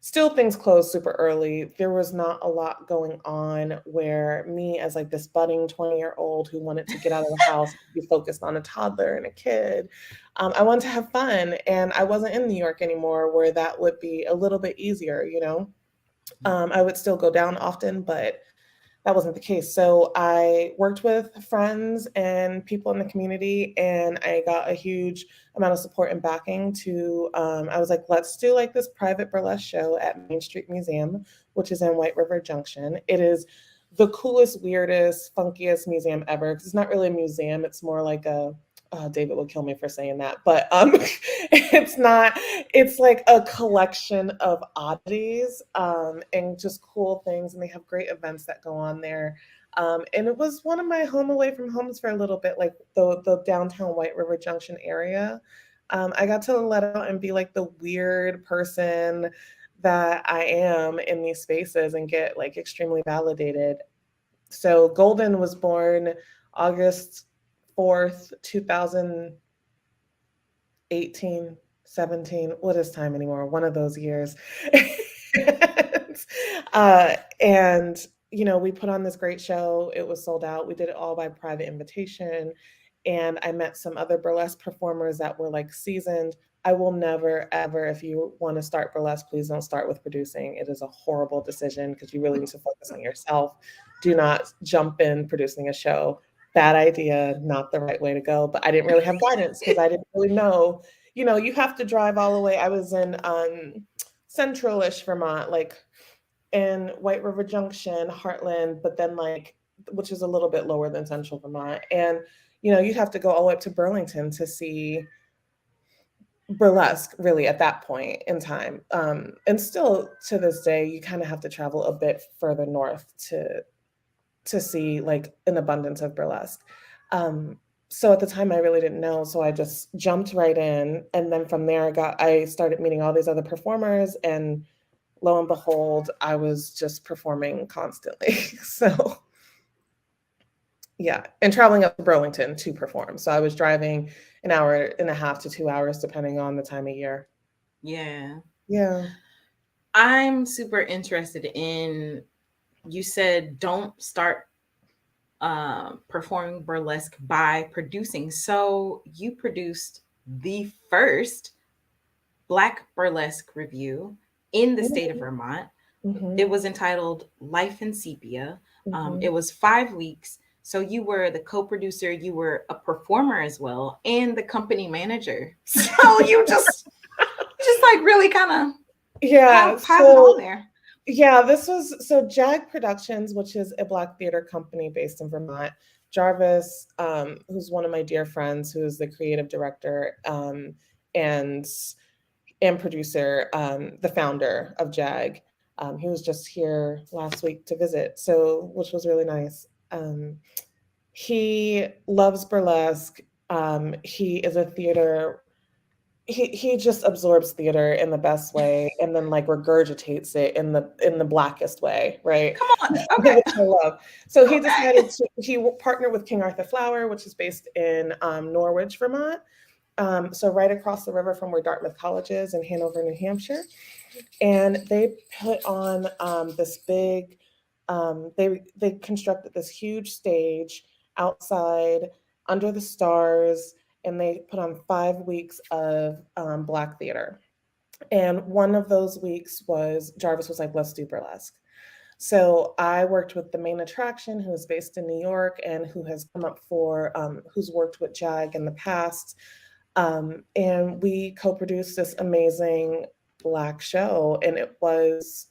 [SPEAKER 3] Still, things closed super early. There was not a lot going on where me, as like this budding 20-year-old who wanted to get out of the house, be focused on a toddler and a kid, I wanted to have fun. And I wasn't in New York anymore where that would be a little bit easier. I would still go down often, but that wasn't the case. So I worked with friends and people in the community, and I got a huge amount of support and backing to, I was like, let's do like this private burlesque show at Main Street Museum, which is in White River Junction. It is the coolest, weirdest, funkiest museum ever, because it's not really a museum. It's more like a, David will kill me for saying that, but it's not, it's like a collection of oddities, and just cool things. And they have great events that go on there. And it was one of my home away from homes for a little bit, like the downtown White River Junction area. I got to let out and be like the weird person that I am in these spaces and get like extremely validated. So Golden was born August 4th, 2018, 17. What is time anymore? One of those years. And, you know, we put on this great show. It was sold out. We did it all by private invitation. And I met some other burlesque performers that were like seasoned. I will never, ever, if you want to start burlesque, please don't start with producing. It is a horrible decision because you really need to focus on yourself. Do not jump in producing a show. Bad idea, not the right way to go. But I didn't really have guidance because I didn't really know. You know, you have to drive all the way. I was in central-ish Vermont, like in White River Junction, Heartland, but then like, which is a little bit lower than central Vermont. And, you know, you'd have to go all the way up to Burlington to see burlesque really at that point in time. And still to this day, you kind of have to travel a bit further north to see like an abundance of burlesque. So at the time I really didn't know. So I just jumped right in. And then from there I started meeting all these other performers, and lo and behold, I was just performing constantly. So yeah, and traveling up to Burlington to perform. So I was driving an hour and a half to 2 hours, depending on the time of year.
[SPEAKER 1] Yeah.
[SPEAKER 3] Yeah.
[SPEAKER 1] I'm super interested in, you said don't start performing burlesque by producing. So you produced the first Black burlesque review in the state of Vermont.
[SPEAKER 3] Mm-hmm.
[SPEAKER 1] It was entitled Life in Sepia.
[SPEAKER 3] Mm-hmm.
[SPEAKER 1] It was 5 weeks. So you were the co-producer, you were a performer as well, and the company manager. So you just like really kind of piled on there.
[SPEAKER 3] Yeah, this was so JAG Productions, which is a Black theater company based in Vermont. Jarvis, who's one of my dear friends, who is the creative director and producer, the founder of JAG. He was just here last week to visit, so which was really nice. He loves burlesque. He is a theater. He just absorbs theater in the best way, and then like regurgitates it in the blackest way, right?
[SPEAKER 1] Come on, okay.
[SPEAKER 3] Which I love. So he decided he partnered with King Arthur Flower, which is based in Norwich, Vermont. So right across the river from where Dartmouth College is in Hanover, New Hampshire. And they put on this big, they constructed this huge stage outside under the stars, and they put on 5 weeks of Black theater. And one of those weeks was, Jarvis was like, let's do burlesque. So I worked with the main attraction, who is based in New York and who has come up for, who's worked with JAG in the past. And we co-produced this amazing Black show, and it was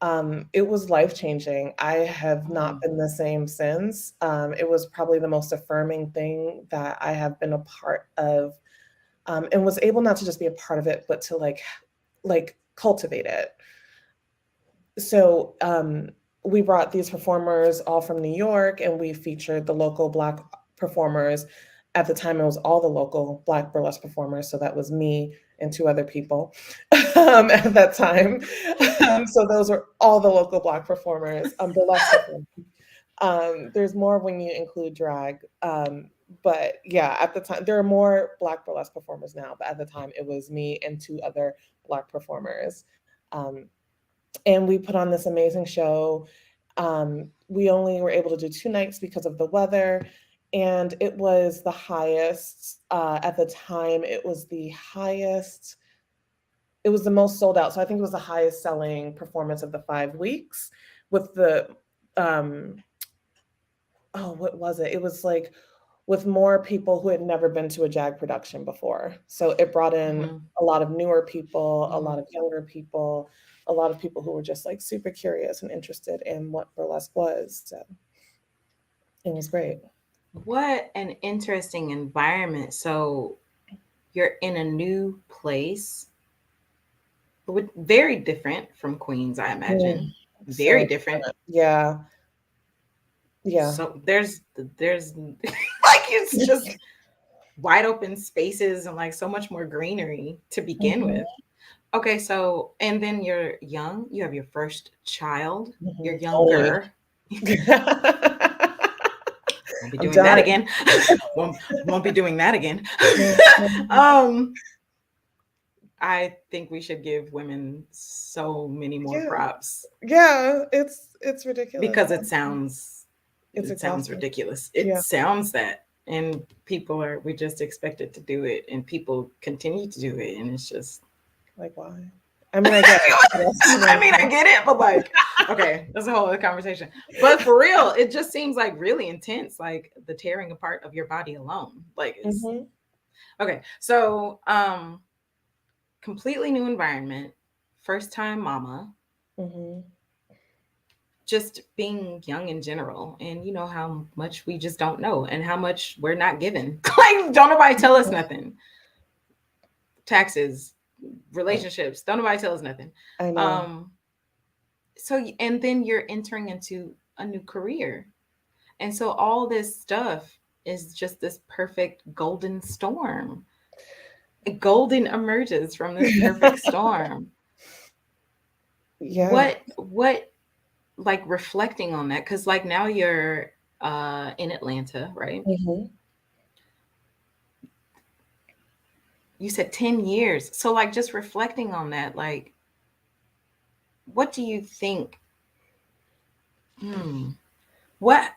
[SPEAKER 3] life-changing. I have not been the same since. It was probably the most affirming thing that I have been a part of, and was able not to just be a part of it, but to like cultivate it. So we brought these performers all from New York, and we featured the local Black performers. At the time, it was all the local Black burlesque performers. So that was me and 2 other people at that time. So those were all the local Black performers, burlesque performers. There's more when you include drag. But yeah, at the time, there are more Black burlesque performers now. But at the time, it was me and 2 other Black performers. And we put on this amazing show. We only were able to do 2 nights because of the weather. And it was the highest, at the time, it was the most sold out. So I think it was the highest selling performance of the 5 weeks, with the what was it? It was like with more people who had never been to a JAG production before. So it brought in
[SPEAKER 1] Mhm.
[SPEAKER 3] a lot of newer people, a lot
[SPEAKER 1] Mhm.
[SPEAKER 3] of younger people, a lot of people who were just like super curious and interested in what burlesque was. So it was great.
[SPEAKER 1] What an interesting environment. So you're in a new place, very different from Queens, I
[SPEAKER 3] Mm,
[SPEAKER 1] imagine. Very
[SPEAKER 3] so
[SPEAKER 1] different.
[SPEAKER 3] yeah, yeah.
[SPEAKER 1] So there's like it's just wide open spaces and like so much more greenery to begin
[SPEAKER 3] Mhm,
[SPEAKER 1] with. Okay, so and then you're young, you have your first child, you're
[SPEAKER 3] mhm. Only.
[SPEAKER 1] younger. Won't be
[SPEAKER 3] I'm
[SPEAKER 1] doing that
[SPEAKER 3] done.
[SPEAKER 1] again. won't be doing that again.
[SPEAKER 3] Mhm.
[SPEAKER 1] um I think we should give women so many more
[SPEAKER 3] Yeah,
[SPEAKER 1] props
[SPEAKER 3] yeah. It's ridiculous.
[SPEAKER 1] because
[SPEAKER 3] It's
[SPEAKER 1] it sounds
[SPEAKER 3] exhausting.
[SPEAKER 1] ridiculous. It
[SPEAKER 3] Yeah.
[SPEAKER 1] sounds that, and people are we just expected to do it and people continue to do it, and it's just
[SPEAKER 3] Like, why? I mean, I get it. Yes, you
[SPEAKER 1] I
[SPEAKER 3] know,
[SPEAKER 1] mean, I get it, but like, okay, that's a whole other conversation. But for real, it just seems like really intense, like the tearing apart of your body alone. Like it's
[SPEAKER 3] Mhm,
[SPEAKER 1] okay. So, completely new environment, first time mama,
[SPEAKER 3] mhm.
[SPEAKER 1] just being young in general, and you know how much we just don't know, and how much we're not given. Like, don't nobody tell us nothing. Taxes, relationships, don't nobody tell us nothing.
[SPEAKER 3] I know.
[SPEAKER 1] Um, so and then you're entering into a new career. And so all this stuff is just this perfect golden storm. Golden emerges from this perfect storm.
[SPEAKER 3] Yeah.
[SPEAKER 1] What like reflecting on that, cuz like now you're in Atlanta, right?
[SPEAKER 3] Mhm.
[SPEAKER 1] You said 10 years. So like just reflecting on that, like what do you think hmm, what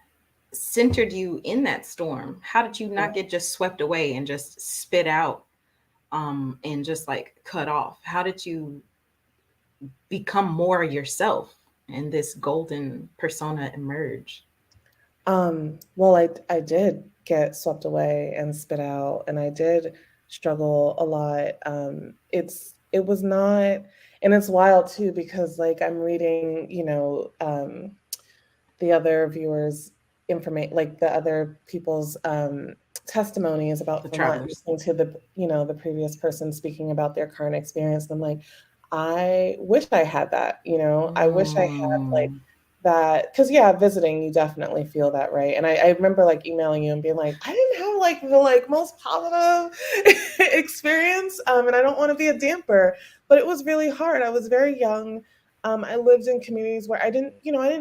[SPEAKER 1] centered you in that storm? How did you not get just swept away and just spit out and just like cut off? How did you become more yourself and this golden persona emerge?
[SPEAKER 3] Well, I did get swept away and spit out, and I did struggle a lot. It was not, and it's wild too because like I'm reading, the other viewers' information, like the other people's testimonies
[SPEAKER 1] The
[SPEAKER 3] about Vermont,
[SPEAKER 1] travelers.
[SPEAKER 3] listening to the previous person speaking about their current experience. And I'm like, I wish I had that. I wish I had like
[SPEAKER 1] Mm,
[SPEAKER 3] that because yeah, visiting you definitely feel that, right? And I remember like emailing you and being like, I didn't have like the like most positive experience, and I don't want to be a damper, but it was really hard. I was very young. I lived in communities where I didn't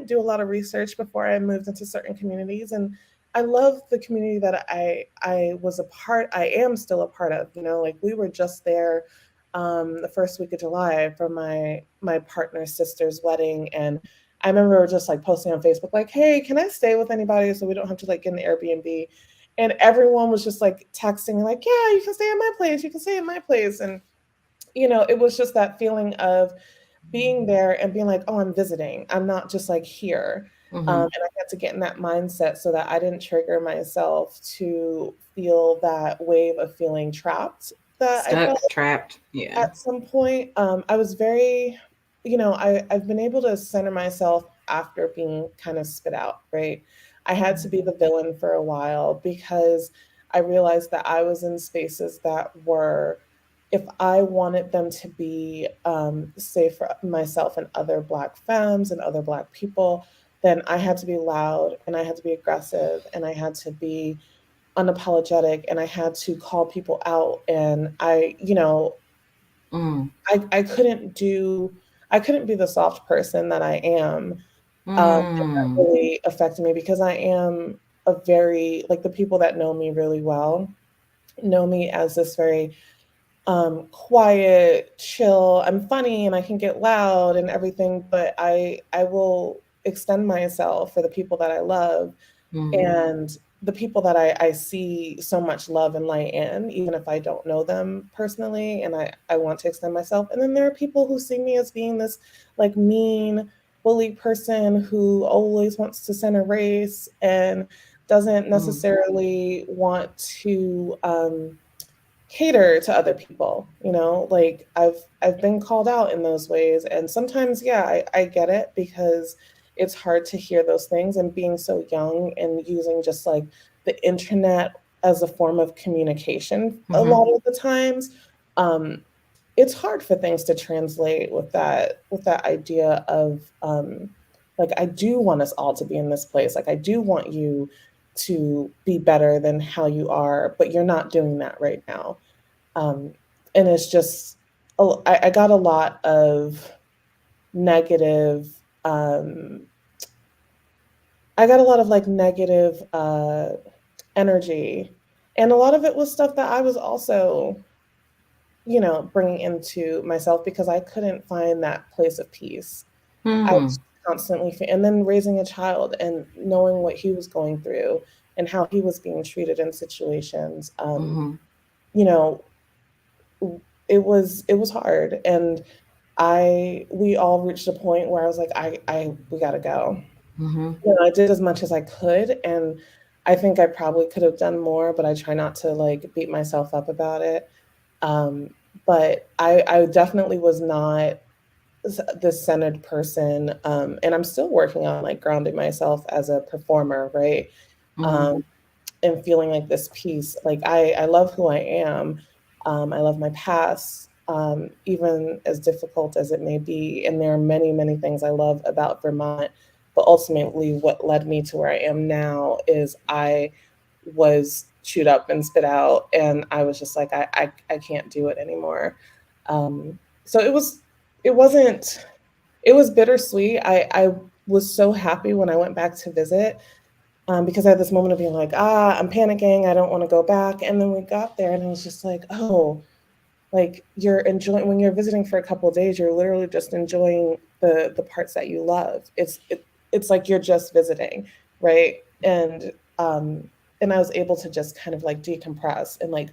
[SPEAKER 3] do a lot of research before I moved into certain communities, and I love the community that I was a part. I am still a part of. Like we were just there the first week of July for my partner's sister's wedding, and I remember just like posting on Facebook, like, "Hey, can I stay with anybody so we don't have to like get an Airbnb?" And everyone was just like texting, like, "Yeah, you can stay in my place. You can stay in my place." And it was just that feeling of being there and being like, oh, I'm visiting. I'm not just like here.
[SPEAKER 1] mm-hmm.
[SPEAKER 3] And I had to get in that mindset so that I didn't trigger myself to feel that wave of feeling trapped that I
[SPEAKER 1] Stuck,
[SPEAKER 3] felt
[SPEAKER 1] trapped. Yeah.
[SPEAKER 3] at some point. I was very, I've been able to center myself after being kind of spit out, right? I had to be the villain for a while because I realized that I was in spaces that were, if I wanted them to be safe for myself and other Black femmes and other Black people, then I had to be loud and I had to be aggressive and I had to be unapologetic and I had to call people out. And
[SPEAKER 1] Mm,
[SPEAKER 3] I couldn't be the soft person that I am. And that
[SPEAKER 1] mm,
[SPEAKER 3] really affected me because I am a very, like the people that know me really well know me as this very quiet, chill. I'm funny and I can get loud and everything, but I will extend myself for the people that I love
[SPEAKER 1] mm.
[SPEAKER 3] and the people that I see so much love and light in, even if I don't know them personally, and I want to extend myself. And then there are people who see me as being this like mean, bully person who always wants to center race and doesn't necessarily want to cater to other people. You know, like I've been called out in those ways, and sometimes, yeah, I get it because it's hard to hear those things, and being so young and using just like the internet as a form of communication a lot of the times. It's hard for things to translate with that idea of like, I do want us all to be in this place, like I do want you to be better than how you are, but you're not doing that right now. um, and it's just I got a lot of negative um, I got a lot of like negative energy, and a lot of it was stuff that I was also, you know, bringing into myself because I couldn't find that place of peace. I was constantly, and then raising a child and knowing what he was going through and how he was being treated in situations. You know, it was hard, and we all reached a point where I was like, I we gotta go. You know, I did as much as I could, and I think I probably could have done more, but I try not to like beat myself up about it. Um, but I definitely was not this centered person, and I'm still working on like grounding myself as a performer, right? Um, and feeling like this peace. Like I love who I am. I love my past, even as difficult as it may be. And there are many, many things I love about Vermont. But ultimately, what led me to where I am now is I was chewed up and spit out, and I was just like, I can't do it anymore. So it wasn't, it was bittersweet. I was so happy when I went back to visit, because I had this moment of being like, I'm panicking, I don't want to go back. And then we got there, and it was just like, oh, like you're enjoying, when you're visiting for a couple of days, you're literally just enjoying the parts that you love. It's like you're just visiting, right? And I was able to just kind of like decompress and like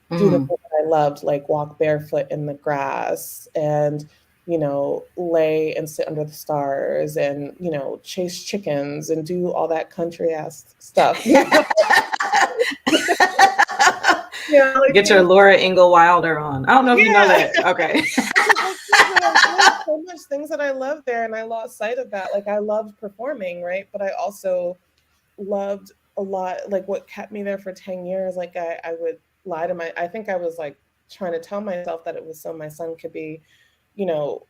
[SPEAKER 3] do the thing that I loved, like walk barefoot in the grass and, you know, lay and sit under the stars and, you know, chase chickens and do all that country ass stuff. Yeah, like
[SPEAKER 1] Get your Laura Ingle Wilder on. I don't know if you know that. Okay.
[SPEAKER 3] So much things that I love there, and I lost sight of that. Like I loved performing, right? But I also loved a lot, like what kept me there for 10 years. Like I would lie to I think I was like trying to tell myself that it was so my son could be, you know,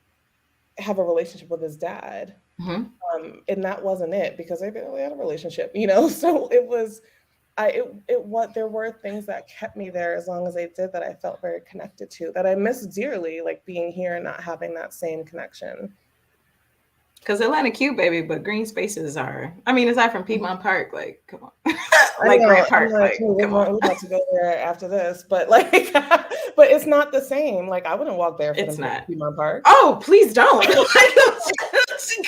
[SPEAKER 3] have a relationship with his dad. And that wasn't it, because they barely had a relationship, you know? So it was, what there were things that kept me there as long as they did, that I felt very connected to, that I miss dearly, like being here and not having that same connection.
[SPEAKER 1] Because Atlanta cute, baby, but green spaces are, I mean, aside from Piedmont Park, like, come on. Like Grant Park, like, come on.
[SPEAKER 3] We're about to go there after this, but like, but it's not the same. Like, I wouldn't walk there for
[SPEAKER 1] It's not.
[SPEAKER 3] Piedmont Park.
[SPEAKER 1] Oh, please don't.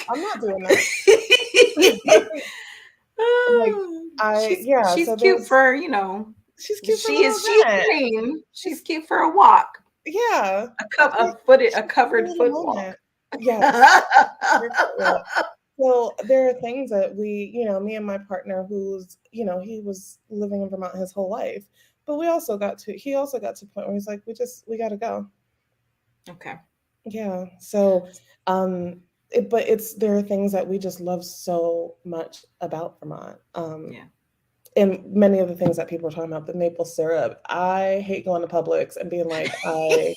[SPEAKER 3] I'm not doing that.
[SPEAKER 1] She's cute for, you know,
[SPEAKER 3] she's cute for
[SPEAKER 1] she's green. She's cute for a walk.
[SPEAKER 3] Yeah.
[SPEAKER 1] A covered foot walk.
[SPEAKER 3] Yes. Well, there are things that we, you know, me and my partner, who's, you know, he was living in Vermont his whole life, but he also got to a point where he's like, we got to go.
[SPEAKER 1] Okay.
[SPEAKER 3] Yeah. So, but there are things that we just love so much about Vermont.
[SPEAKER 1] Yeah.
[SPEAKER 3] And many of the things that people are talking about, the maple syrup, I hate going to Publix and being like, I'm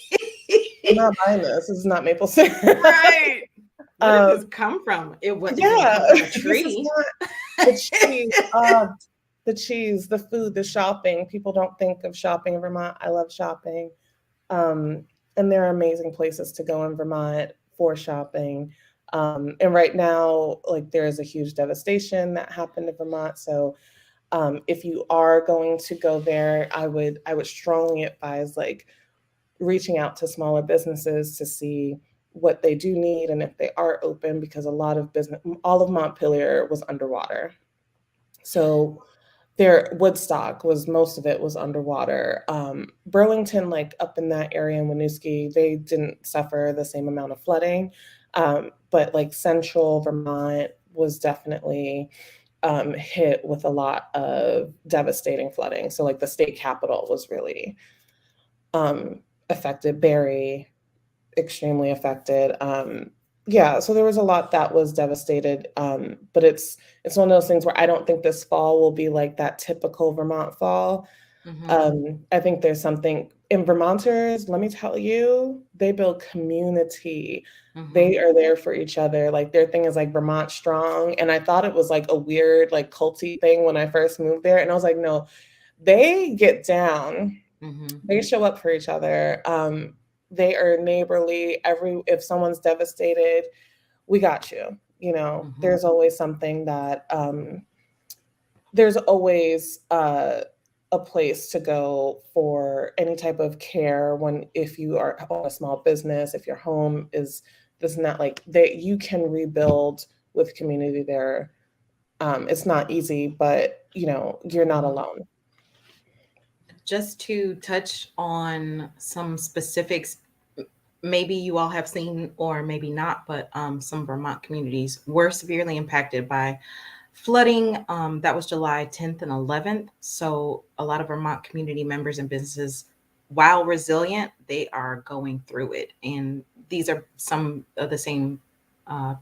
[SPEAKER 3] not buying this. This is not maple syrup.
[SPEAKER 1] Right. Where did this come from? It didn't come from a tree.
[SPEAKER 3] The cheese, the cheese, the food, the shopping. People don't think of shopping in Vermont. I love shopping. And there are amazing places to go in Vermont for shopping. And right now, like, there is a huge devastation that happened in Vermont. So if you are going to go there, I would strongly advise like reaching out to smaller businesses to see what they do need and if they are open, because a lot of all of Montpelier was underwater. So their Woodstock was, most of it was underwater. Burlington, like up in that area in Winooski, they didn't suffer the same amount of flooding. But like central Vermont was definitely hit with a lot of devastating flooding. So like the state capital was really affected, Barrie extremely affected. Yeah, so there was a lot that was devastated. But it's one of those things where I don't think this fall will be like that typical Vermont fall. I think there's something in Vermonters, let me tell you, they build community. They are there for each other. Like their thing is like Vermont strong. And I thought it was like a weird, like culty thing when I first moved there. And I was like, no, they get down. They show up for each other. They are neighborly. If someone's devastated, we got you. You know, there's always something that there's always a place to go for any type of care if you are on a small business, if your home is this not like that, you can rebuild with community there. It's not easy, but you know, you're not alone.
[SPEAKER 1] Just to touch on some specifics, maybe you all have seen or maybe not, but some Vermont communities were severely impacted by flooding. That was July 10th and 11th. So a lot of Vermont community members and businesses, while resilient, they are going through it. And these are some of the same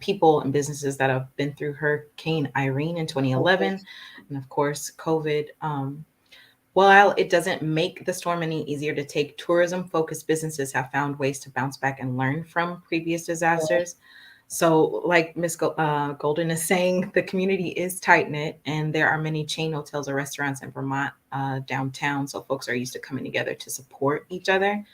[SPEAKER 1] people and businesses that have been through Hurricane Irene in 2011. And of course, COVID. While it doesn't make the storm any easier to take, tourism-focused businesses have found ways to bounce back and learn from previous disasters. So, like Miss Golden is saying, the community is tight-knit, and there are many chain hotels or restaurants in Vermont downtown, so folks are used to coming together to support each other.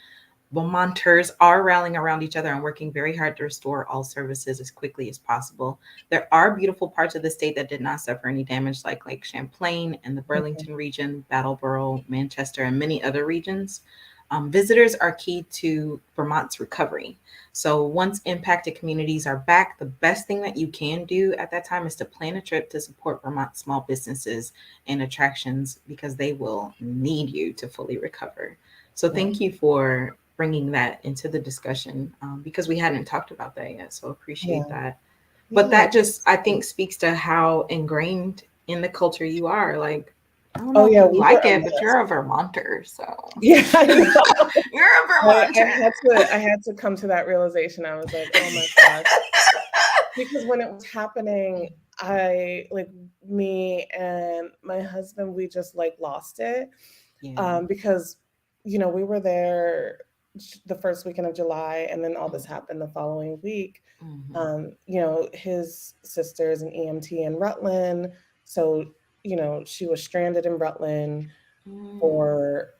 [SPEAKER 1] Vermonters are rallying around each other and working very hard to restore all services as quickly as possible. There are beautiful parts of the state that did not suffer any damage, like Lake Champlain and the Burlington region, Brattleboro, Manchester, and many other regions. Visitors are key to Vermont's recovery. So once impacted communities are back, the best thing that you can do at that time is to plan a trip to support Vermont small businesses and attractions, because they will need you to fully recover. So thank you for bringing that into the discussion, because we hadn't talked about that yet. So appreciate that. But that just, I think, speaks to how ingrained in the culture you are. Like, I don't know if you like it, but you're a Vermonter. So
[SPEAKER 3] yeah,
[SPEAKER 1] you're a Vermonter.
[SPEAKER 3] I had to come to that realization. I was like, oh my gosh. Because when it was happening, me and my husband, we just like lost it. Because, you know, we were there the first weekend of July, and then all this happened the following week. You know, his sister's an EMT in Rutland. So, you know, she was stranded in Rutland for,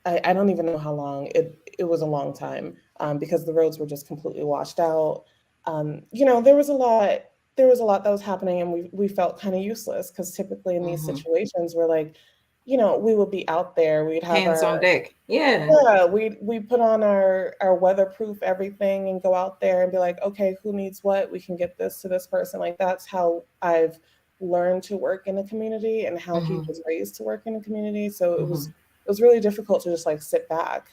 [SPEAKER 3] I don't even know how long. It was a long time, because the roads were just completely washed out. You know, there was a lot that was happening, and we felt kind of useless, because typically in these situations we're like, you know, we would be out there, we'd have
[SPEAKER 1] hands on deck.
[SPEAKER 3] We put on our weatherproof everything and go out there and be like, okay, who needs what? We can get this to this person. Like, that's how I've learned to work in a community, and how he was raised to work in a community. So it was really difficult to just like sit back,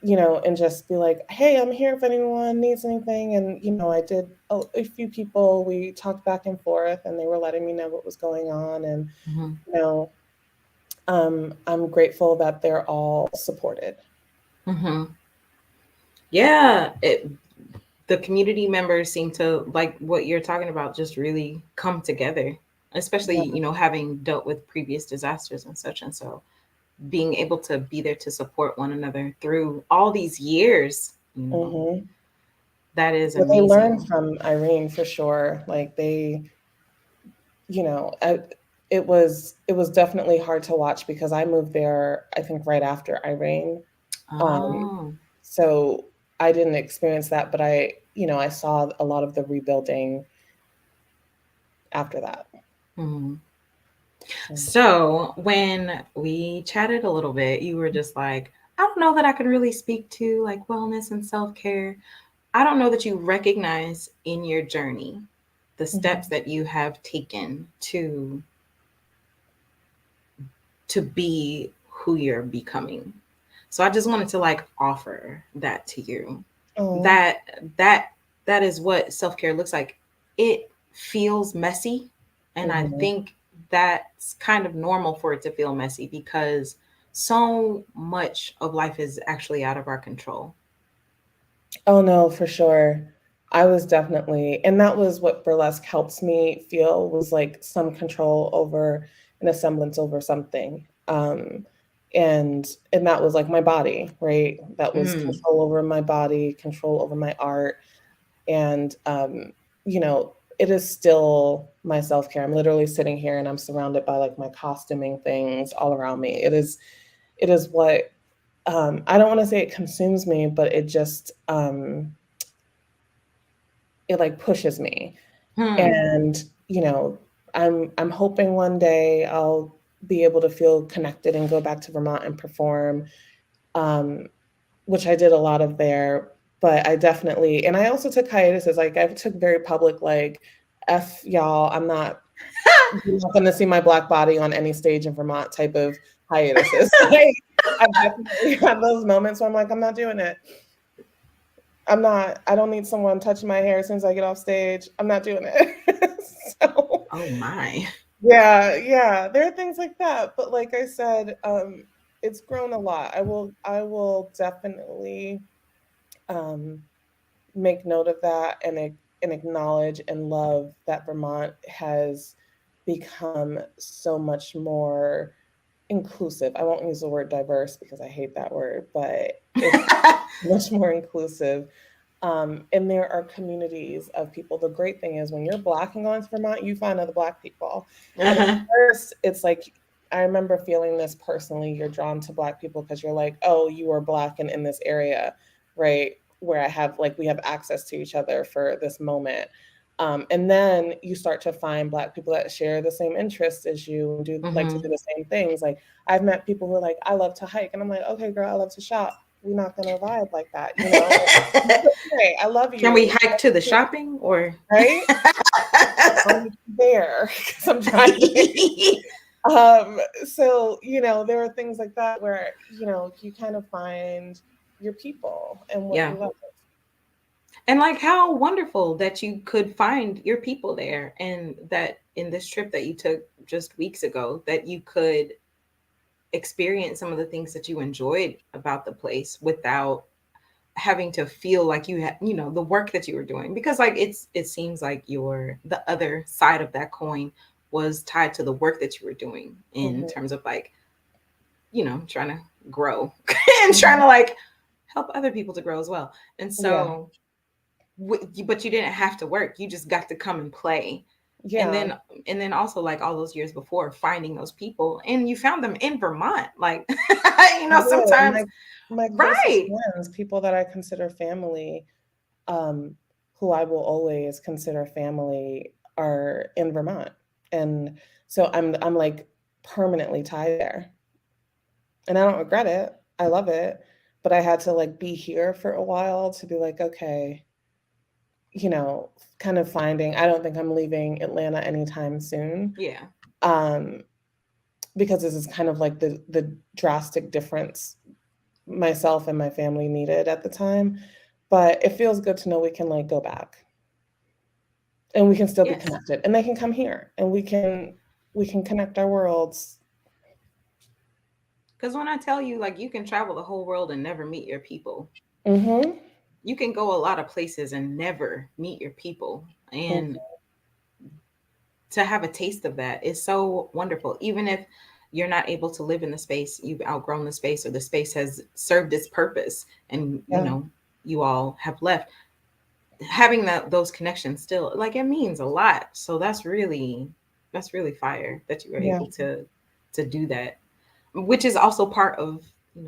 [SPEAKER 3] you know, and just be like, hey, I'm here if anyone needs anything. And, you know, I did a few people, we talked back and forth, and they were letting me know what was going on. And, you know, I'm grateful that they're all supported.
[SPEAKER 1] Yeah, the community members seem to, like what you're talking about, just really come together, especially, you know, having dealt with previous disasters and such. And so being able to be there to support one another through all these years, you know, that is amazing.
[SPEAKER 3] They learned from Irene for sure. Like they, you know, it was definitely hard to watch, because I moved there, I think, right after Irene. So I didn't experience that, but I saw a lot of the rebuilding after that.
[SPEAKER 1] So when we chatted a little bit, you were just like, I don't know that I could really speak to like wellness and self-care. I don't know that you recognize in your journey the steps that you have taken to to be who you're becoming. So I just wanted to like offer that to you.
[SPEAKER 3] Oh,
[SPEAKER 1] That that that is what self-care looks like. It feels messy, and I
[SPEAKER 3] mhm.
[SPEAKER 1] think that's kind of normal for it to feel messy because so much of life is actually out of our control.
[SPEAKER 3] Oh no, for sure. I was definitely, and that was what burlesque helps me feel was like some control over and a semblance over something. And that was like my body, right? That was
[SPEAKER 1] Mm.
[SPEAKER 3] control over my body, control over my art. And you know, it is still my self-care. I'm literally sitting here and I'm surrounded by like my costuming things all around me. It is what I don't want to say it consumes me, but it just it like pushes me.
[SPEAKER 1] Hmm.
[SPEAKER 3] And you know, I'm hoping one day I'll be able to feel connected and go back to Vermont and perform, um, which I did a lot of there. But I definitely, and I also took hiatuses. Like I took very public, like, F y'all, you're not going to see my black body on any stage in Vermont type of hiatuses. Like, I definitely had those moments where I'm like, I'm not doing it. I don't need someone touching my hair as soon as I get off stage. I'm not doing it. So,
[SPEAKER 1] Oh my.
[SPEAKER 3] yeah, there are things like that. But like I said, it's grown a lot. I will definitely um, make note of that and acknowledge and love that Vermont has become so much more inclusive. I won't use the word diverse because I hate that word, but it's much more inclusive. And there are communities of people. The great thing is when you're Black and going to Vermont, you find other Black people. And at
[SPEAKER 1] Uh-huh.
[SPEAKER 3] first, it's like, I remember feeling this personally. You're drawn to Black people because you're like, oh, you are Black and in this area, right? Where we have access to each other for this moment. And then you start to find Black people that share the same interests as you and do like to
[SPEAKER 1] Hmm.
[SPEAKER 3] do the same things. Like I've met people who are like, I love to hike. And I'm like, okay, girl, I love to shop. We're not going to vibe like that, you know? Okay, I love
[SPEAKER 1] Can we
[SPEAKER 3] you,
[SPEAKER 1] hike to the shopping or?
[SPEAKER 3] right? I'll meet you there because I'm driving. So, you know, there are things like that where, you know, you kind of find your people and what
[SPEAKER 1] Yeah.
[SPEAKER 3] you love.
[SPEAKER 1] And like how wonderful that you could find your people there, and that in this trip that you took just weeks ago, that you could experience some of the things that you enjoyed about the place without having to feel like you had, the work that you were doing. Because like it seems like the other side of that coin was tied to the work that you were doing in
[SPEAKER 3] Mhm,
[SPEAKER 1] terms of like, trying to grow and trying
[SPEAKER 3] mhm.
[SPEAKER 1] to like help other people to grow as well. And
[SPEAKER 3] Yeah,
[SPEAKER 1] so but you didn't have to work, you just got to come and play. and
[SPEAKER 3] yeah,
[SPEAKER 1] then and then also like all those years before, finding those people, and you found them in Vermont, like
[SPEAKER 3] I did. And
[SPEAKER 1] sometimes.
[SPEAKER 3] my closest
[SPEAKER 1] Right.
[SPEAKER 3] friends, people that I consider family, um, who I will always consider family, are in Vermont. And so I'm like permanently tied there. And I don't regret it. I love it. But I had to like be here for a while to be like, okay, you know, kind of finding, I don't think I'm leaving Atlanta anytime soon.
[SPEAKER 1] Yeah.
[SPEAKER 3] Um, because this is kind of like the drastic difference myself and my family needed at the time. But it feels good to know we can like go back and we can still be
[SPEAKER 1] Yes.
[SPEAKER 3] connected and they can come here and we can connect our worlds.
[SPEAKER 1] Because when I tell you, like, you can travel the whole world and never meet your people,
[SPEAKER 3] Mm-hmm.
[SPEAKER 1] you can go a lot of places and never meet your people. And to have a taste of that is so wonderful. Even if you're not able to live in the space, you've outgrown the space, or the space has served its purpose, and
[SPEAKER 3] Yeah.
[SPEAKER 1] you all have left, having those connections still, like, it means a lot. So that's really fire that you were
[SPEAKER 3] Yeah.
[SPEAKER 1] able to do that, which is also part of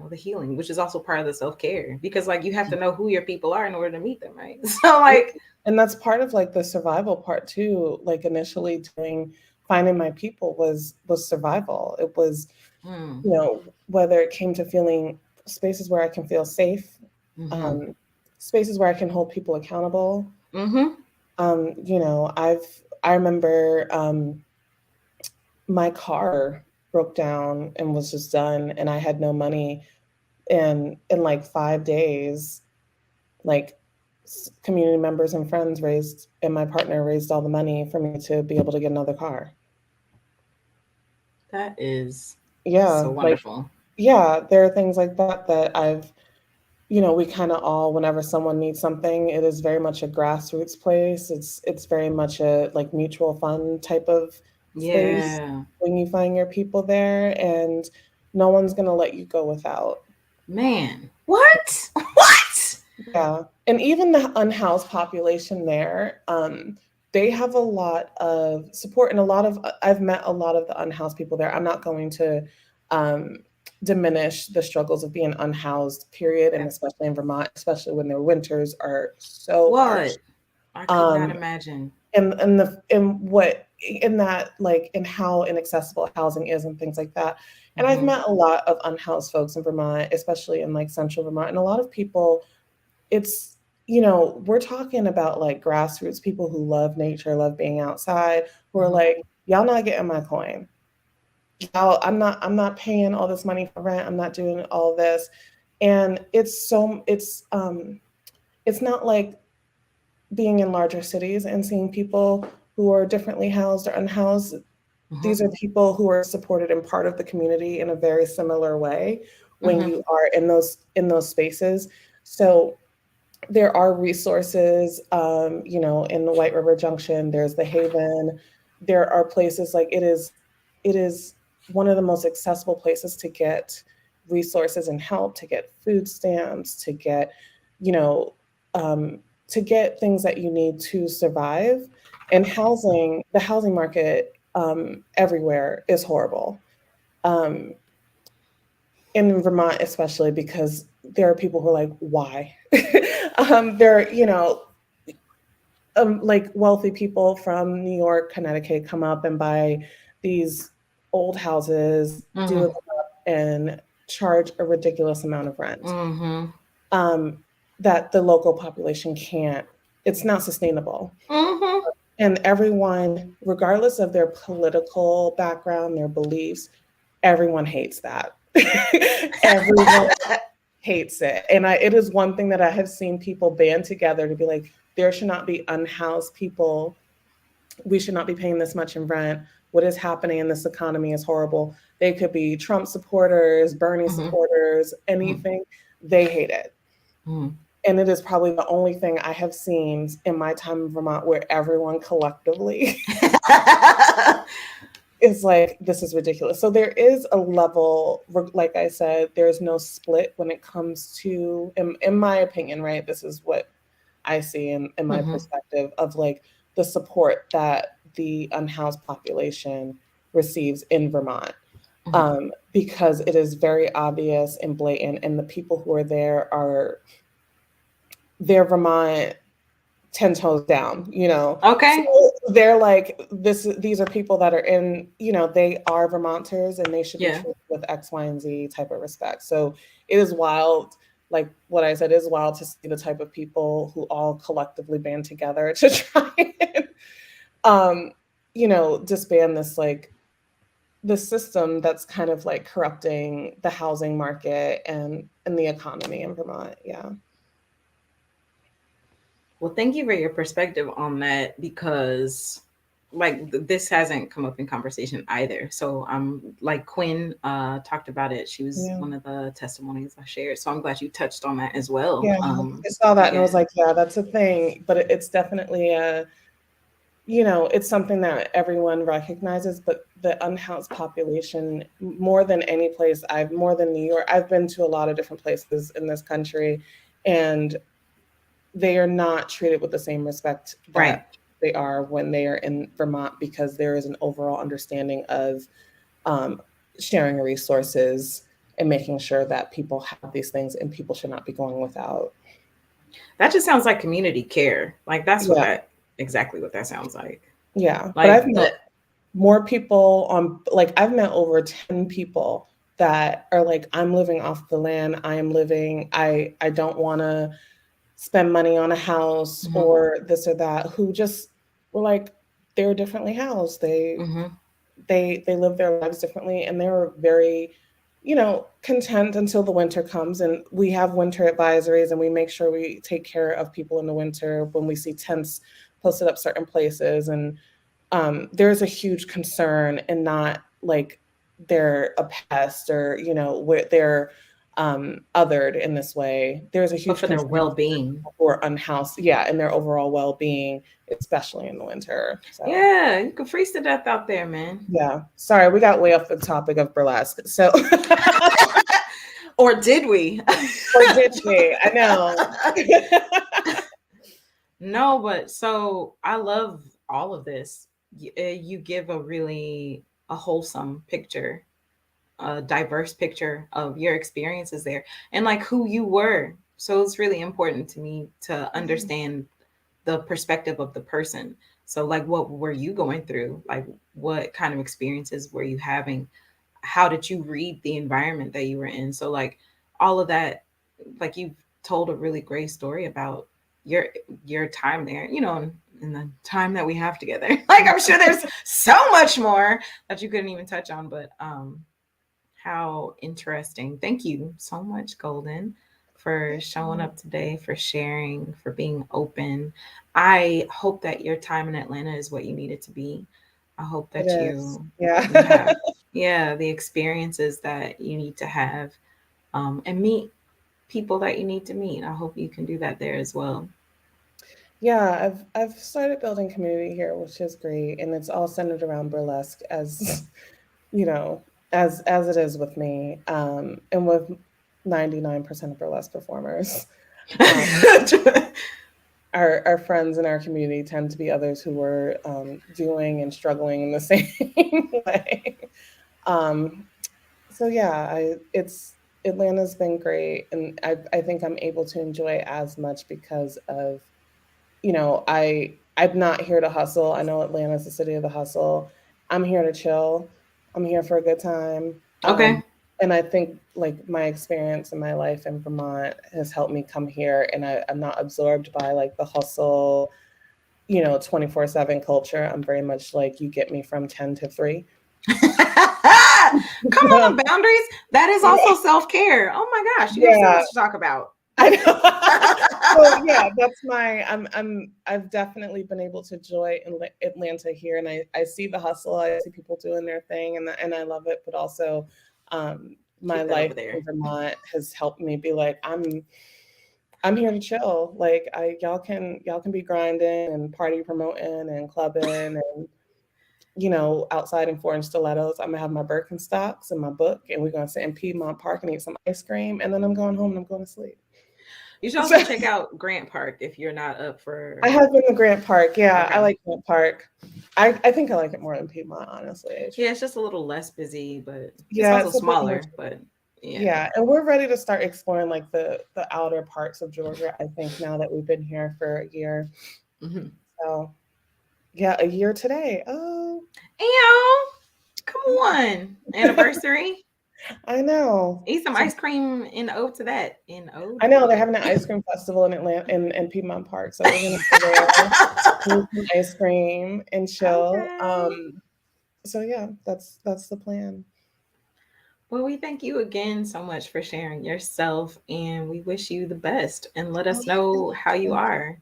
[SPEAKER 1] the healing, which is also part of the self-care, because like you have to know who your people are in order to meet them, right? So
[SPEAKER 3] Yeah.
[SPEAKER 1] like.
[SPEAKER 3] And that's part of like the survival part too. Like initially doing finding my people was survival. It was,
[SPEAKER 1] Mm,
[SPEAKER 3] you know, whether it came to feeling spaces where I can feel safe,
[SPEAKER 1] mm-hmm,
[SPEAKER 3] um, spaces where I can hold people accountable.
[SPEAKER 1] mm-hmm.
[SPEAKER 3] You know, I remember my car. broke down and was just done, and I had no money. And in like 5 days, like community members and friends raised, and my partner raised all the money for me to be able to get another car.
[SPEAKER 1] That is
[SPEAKER 3] Yeah,
[SPEAKER 1] so
[SPEAKER 3] like,
[SPEAKER 1] wonderful.
[SPEAKER 3] yeah, there are things like that that I've, we kind of all, whenever someone needs something, it is very much a grassroots place. It's very much a like mutual fund type of space
[SPEAKER 1] Yeah.
[SPEAKER 3] when you find your people there, and no one's gonna let you go without.
[SPEAKER 1] Man. What? What?
[SPEAKER 3] Yeah, and even the unhoused population there, they have a lot of support, and a lot of I've met a lot of the unhoused people there. I'm not going to um, diminish the struggles of being unhoused, period, and
[SPEAKER 1] Yeah.
[SPEAKER 3] especially in Vermont, especially when their winters are so harsh.
[SPEAKER 1] What? I could not
[SPEAKER 3] Um,
[SPEAKER 1] imagine.
[SPEAKER 3] in that, like, in how inaccessible housing is and things like that. And I've
[SPEAKER 1] Hmm.
[SPEAKER 3] met a lot of unhoused folks in Vermont, especially in like central Vermont, and a lot of people, it's, we're talking about like grassroots people who love nature, love being outside, who are
[SPEAKER 1] Hmm.
[SPEAKER 3] like, y'all not getting my coin. Y'all, I'm not paying all this money for rent. I'm not doing all this. And it's not like being in larger cities and seeing people who are differently housed or unhoused.
[SPEAKER 1] Hmm.
[SPEAKER 3] These are people who are supported and part of the community in a very similar way when
[SPEAKER 1] Hmm.
[SPEAKER 3] you are in those spaces. So there are resources, in the White River Junction. There's the Haven. There are places like it is one of the most accessible places to get resources and help, to get food stamps, you know, to get things that you need to survive. And the housing market everywhere is horrible. Um, in Vermont, especially because there are people who are like, why? There, like wealthy people from New York, Connecticut come up and buy these old houses, do
[SPEAKER 1] Hmm.
[SPEAKER 3] it up, and charge a ridiculous amount of rent
[SPEAKER 1] Hmm.
[SPEAKER 3] um, that the local population can't. It's not sustainable.
[SPEAKER 1] Hmm.
[SPEAKER 3] And everyone, regardless of their political background, their beliefs, everyone hates that. Everyone hates it. And it is one thing that I have seen people band together to be like, there should not be unhoused people. We should not be paying this much in rent. What is happening in this economy is horrible. They could be Trump supporters, Bernie
[SPEAKER 1] Hmm.
[SPEAKER 3] supporters,
[SPEAKER 1] Hmm.
[SPEAKER 3] anything. They hate it.
[SPEAKER 1] Hmm.
[SPEAKER 3] And it is probably the only thing I have seen in my time in Vermont where everyone collectively is like, this is ridiculous. So there is a level, like I said, there's no split when it comes to, in my opinion, right? This is what I see in my
[SPEAKER 1] Hmm.
[SPEAKER 3] perspective of like the support that the unhoused population receives in Vermont. Because it is very obvious and blatant, and the people who are there are, they're Vermont 10 toes down, So
[SPEAKER 1] Okay.
[SPEAKER 3] they're like, these are people that are they are Vermonters and they should be
[SPEAKER 1] Yeah.
[SPEAKER 3] treated with X, Y, and Z type of respect. So it is wild, like what I said, is wild to see the type of people who all collectively band together to try and um, disband this system that's kind of like corrupting the housing market and the economy in Vermont. Yeah.
[SPEAKER 1] Well, thank you for your perspective on that because like this hasn't come up in conversation either. So like Quinn talked about it. She was
[SPEAKER 3] Yeah.
[SPEAKER 1] one of the testimonies I shared. So I'm glad you touched on that as well.
[SPEAKER 3] Yeah, I saw that and I
[SPEAKER 1] Yeah.
[SPEAKER 3] was like, yeah, that's a thing. But it's definitely it's something that everyone recognizes. But the unhoused population, more than any place, more than New York, I've been to a lot of different places in this country, and they are not treated with the same respect
[SPEAKER 1] Right.
[SPEAKER 3] that they are when they are in Vermont, because there is an overall understanding of um, sharing resources and making sure that people have these things and people should not be going without.
[SPEAKER 1] That just sounds like community care. Like that's what
[SPEAKER 3] Yeah,
[SPEAKER 1] that exactly what that sounds like.
[SPEAKER 3] yeah. But I've
[SPEAKER 1] Like
[SPEAKER 3] met
[SPEAKER 1] the
[SPEAKER 3] more people like I've met over 10 people that are like, I'm living off the land. I don't want to spend money on a house
[SPEAKER 1] Mhm.
[SPEAKER 3] or this or that, who just were like, they're differently housed.
[SPEAKER 1] Mhm.
[SPEAKER 3] they live their lives differently, and they're very, content until the winter comes. And we have winter advisories, and we make sure we take care of people in the winter when we see tents posted up certain places. And there's a huge concern in not like they're a pest, or where they're othered in this way. There's a
[SPEAKER 1] But
[SPEAKER 3] huge
[SPEAKER 1] for their
[SPEAKER 3] concern
[SPEAKER 1] well-being.
[SPEAKER 3] for unhoused, yeah, and their overall well-being, especially in the winter. So
[SPEAKER 1] Yeah, you can freeze to death out there, man.
[SPEAKER 3] yeah, sorry, we got way off the topic of burlesque. So
[SPEAKER 1] Or did we?
[SPEAKER 3] or did we? I know.
[SPEAKER 1] No, but so I love all of this. You give a wholesome picture, a diverse picture of your experiences there and like who you were. So it's really important to me to understand the perspective of the person. So like what were you going through? Like what kind of experiences were you having? How did you read the environment that you were in? So like all of that, like you've told a really great story about your time there, in the time that we have together. Like I'm sure there's so much more that you couldn't even touch on, but how interesting. Thank you so much, Golden, for showing up today, for sharing, for being open. I hope that your time in Atlanta is what you need it to be. I hope that
[SPEAKER 3] It is.
[SPEAKER 1] you
[SPEAKER 3] Yeah.
[SPEAKER 1] have, yeah, the experiences that you need to have, and meet people that you need to meet. I hope you can do that there as well.
[SPEAKER 3] Yeah, I've started building community here, which is great, and it's all centered around burlesque, as you know, as it is with me, and with 99% of burlesque performers. Um, our friends in our community tend to be others who were doing and struggling in the same way. Um, so yeah, it's Atlanta's been great, and I think I'm able to enjoy it as much because of, I'm not here to hustle. I know Atlanta's the city of the hustle. I'm here to chill. I'm here for a good time.
[SPEAKER 1] Okay.
[SPEAKER 3] And I think like my experience in my life in Vermont has helped me come here, and I'm not absorbed by like the hustle, 24/7 culture. I'm very much like, you get me from 10 to 3.
[SPEAKER 1] Come on, boundaries. That is also self-care. Oh my gosh, you have so much to talk about.
[SPEAKER 3] I know. So yeah, that's I've definitely been able to enjoy Atlanta here, and I see the hustle. I see people doing their thing, and I love it. But also, my life in Vermont has helped me be like, I'm here to chill. Like y'all can be grinding and party promoting and clubbing and outside in foreign stilettos. I'm gonna have my Birkenstocks and my book, and we're gonna sit in Piedmont Park and eat some ice cream, and then I'm going home and I'm going to sleep.
[SPEAKER 1] You should also check out Grant Park if you're not up for.
[SPEAKER 3] I have been to Grant Park. Yeah, okay. I like Grant Park. I think I like it more than Piedmont, honestly.
[SPEAKER 1] Yeah, it's just a little less busy, but it's also smaller. But
[SPEAKER 3] yeah, and we're ready to start exploring like the outer parts of Georgia, I think, now that we've been here for a year. Mm-hmm. So yeah, a year today. Oh,
[SPEAKER 1] come on, anniversary.
[SPEAKER 3] I know.
[SPEAKER 1] Eat some ice cream in ode to that.
[SPEAKER 3] I know they're having an ice cream festival in Atlanta in Piedmont Park, so we're gonna go there, eat some ice cream and chill. Okay. So yeah, that's the plan.
[SPEAKER 1] Well, we thank you again so much for sharing yourself, and we wish you the best. And let us know how you are.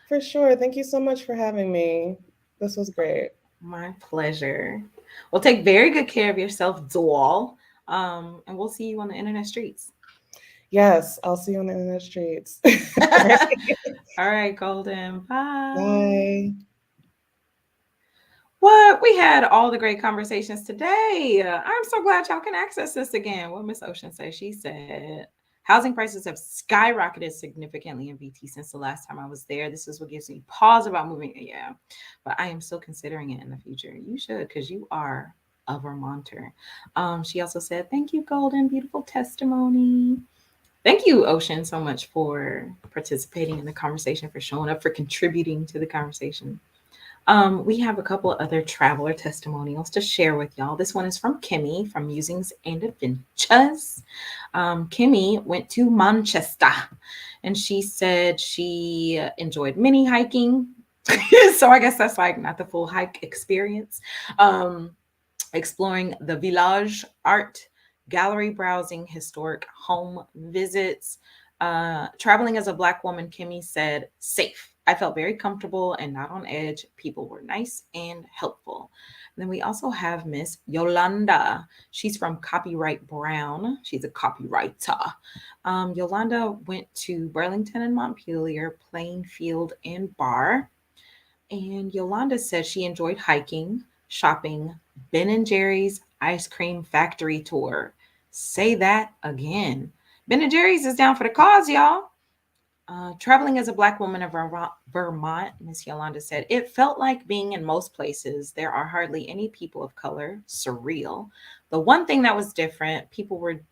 [SPEAKER 3] For sure. Thank you so much for having me. This was great.
[SPEAKER 1] My pleasure. Well, take very good care of yourself, doll. And we'll see you on the internet streets.
[SPEAKER 3] Yes, I'll see you on the internet streets.
[SPEAKER 1] All right, Golden. Bye.
[SPEAKER 3] Bye.
[SPEAKER 1] What? We had all the great conversations today. I'm so glad y'all can access this again. What Miss Ocean said, she said, housing prices have skyrocketed significantly in VT since the last time I was there. This is what gives me pause about moving. Yeah, but I am still considering it in the future. You should, because you are a Vermonter. She also said, thank you, Golden. Beautiful testimony. Thank you, Ocean, so much for participating in the conversation, for showing up, for contributing to the conversation. We have a couple of other traveler testimonials to share with y'all. This one is from Kimmy from Musings and Adventures. Kimmy went to Manchester, and she said she enjoyed mini hiking. So I guess that's like not the full hike experience. exploring the village, art, gallery browsing, historic home visits. Traveling as a Black woman, Kimmy said, safe. I felt very comfortable and not on edge. People were nice and helpful. And then we also have Miss Yolanda. She's from Copyright Brown. She's a copywriter. Yolanda went to Burlington and Montpelier, Plainfield, and Bar. And Yolanda said she enjoyed hiking, shopping, Ben and Jerry's ice cream factory tour. Say that again. Ben and Jerry's is down for the cause, y'all. Traveling as a Black woman of Vermont, Miss Yolanda said, it felt like being in most places. There are hardly any people of color. Surreal. The one thing that was different, people were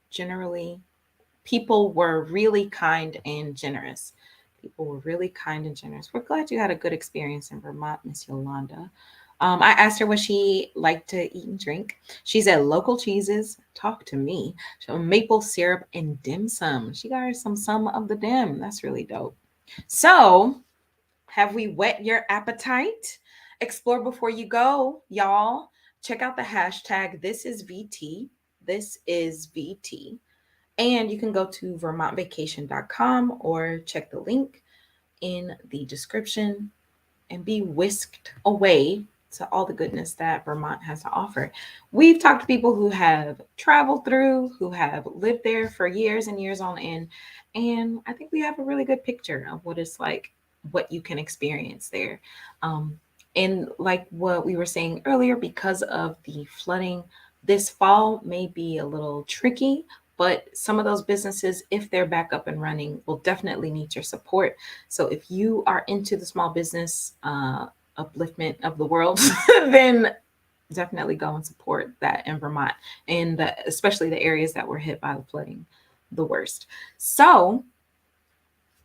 [SPEAKER 1] really kind and generous. People were really kind and generous. We're glad you had a good experience in Vermont, Miss Yolanda. I asked her what she liked to eat and drink. She said local cheeses, talk to me. So maple syrup and dim sum. She got her some of the dim. That's really dope. So, have we whet your appetite? Explore before you go, y'all. Check out the hashtag This is VT. This is VT. And you can go to vermontvacation.com or check the link in the description and be whisked away to all the goodness that Vermont has to offer. We've talked to people who have traveled through, who have lived there for years and years on end. And I think we have a really good picture of what it's like, what you can experience there. And like what we were saying earlier, because of the flooding, this fall may be a little tricky, but some of those businesses, if they're back up and running, will definitely need your support. So if you are into the small business upliftment of the world, then definitely go and support that in Vermont, and especially the areas that were hit by the flooding the worst. So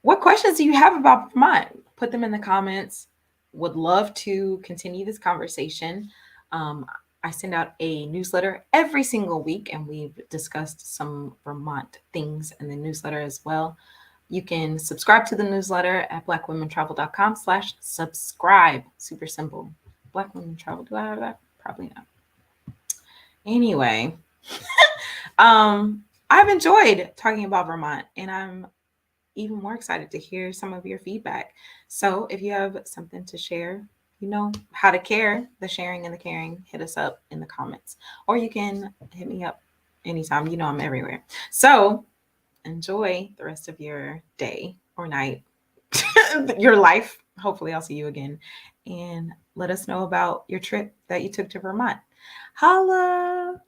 [SPEAKER 1] what questions do you have about Vermont? Put them in the comments. Would love to continue this conversation. I send out a newsletter every single week, and we've discussed some Vermont things in the newsletter as well. You can subscribe to the newsletter at blackwomentravel.com/subscribe. Super simple. Black Women Travel. Do I have that? Probably not. Anyway, I've enjoyed talking about Vermont, and I'm even more excited to hear some of your feedback. So if you have something to share, you know how to care, the sharing and the caring, hit us up in the comments, or you can hit me up anytime. You know I'm everywhere. So enjoy the rest of your day or night, your life. Hopefully I'll see you again, and let us know about your trip that you took to Vermont. Holla.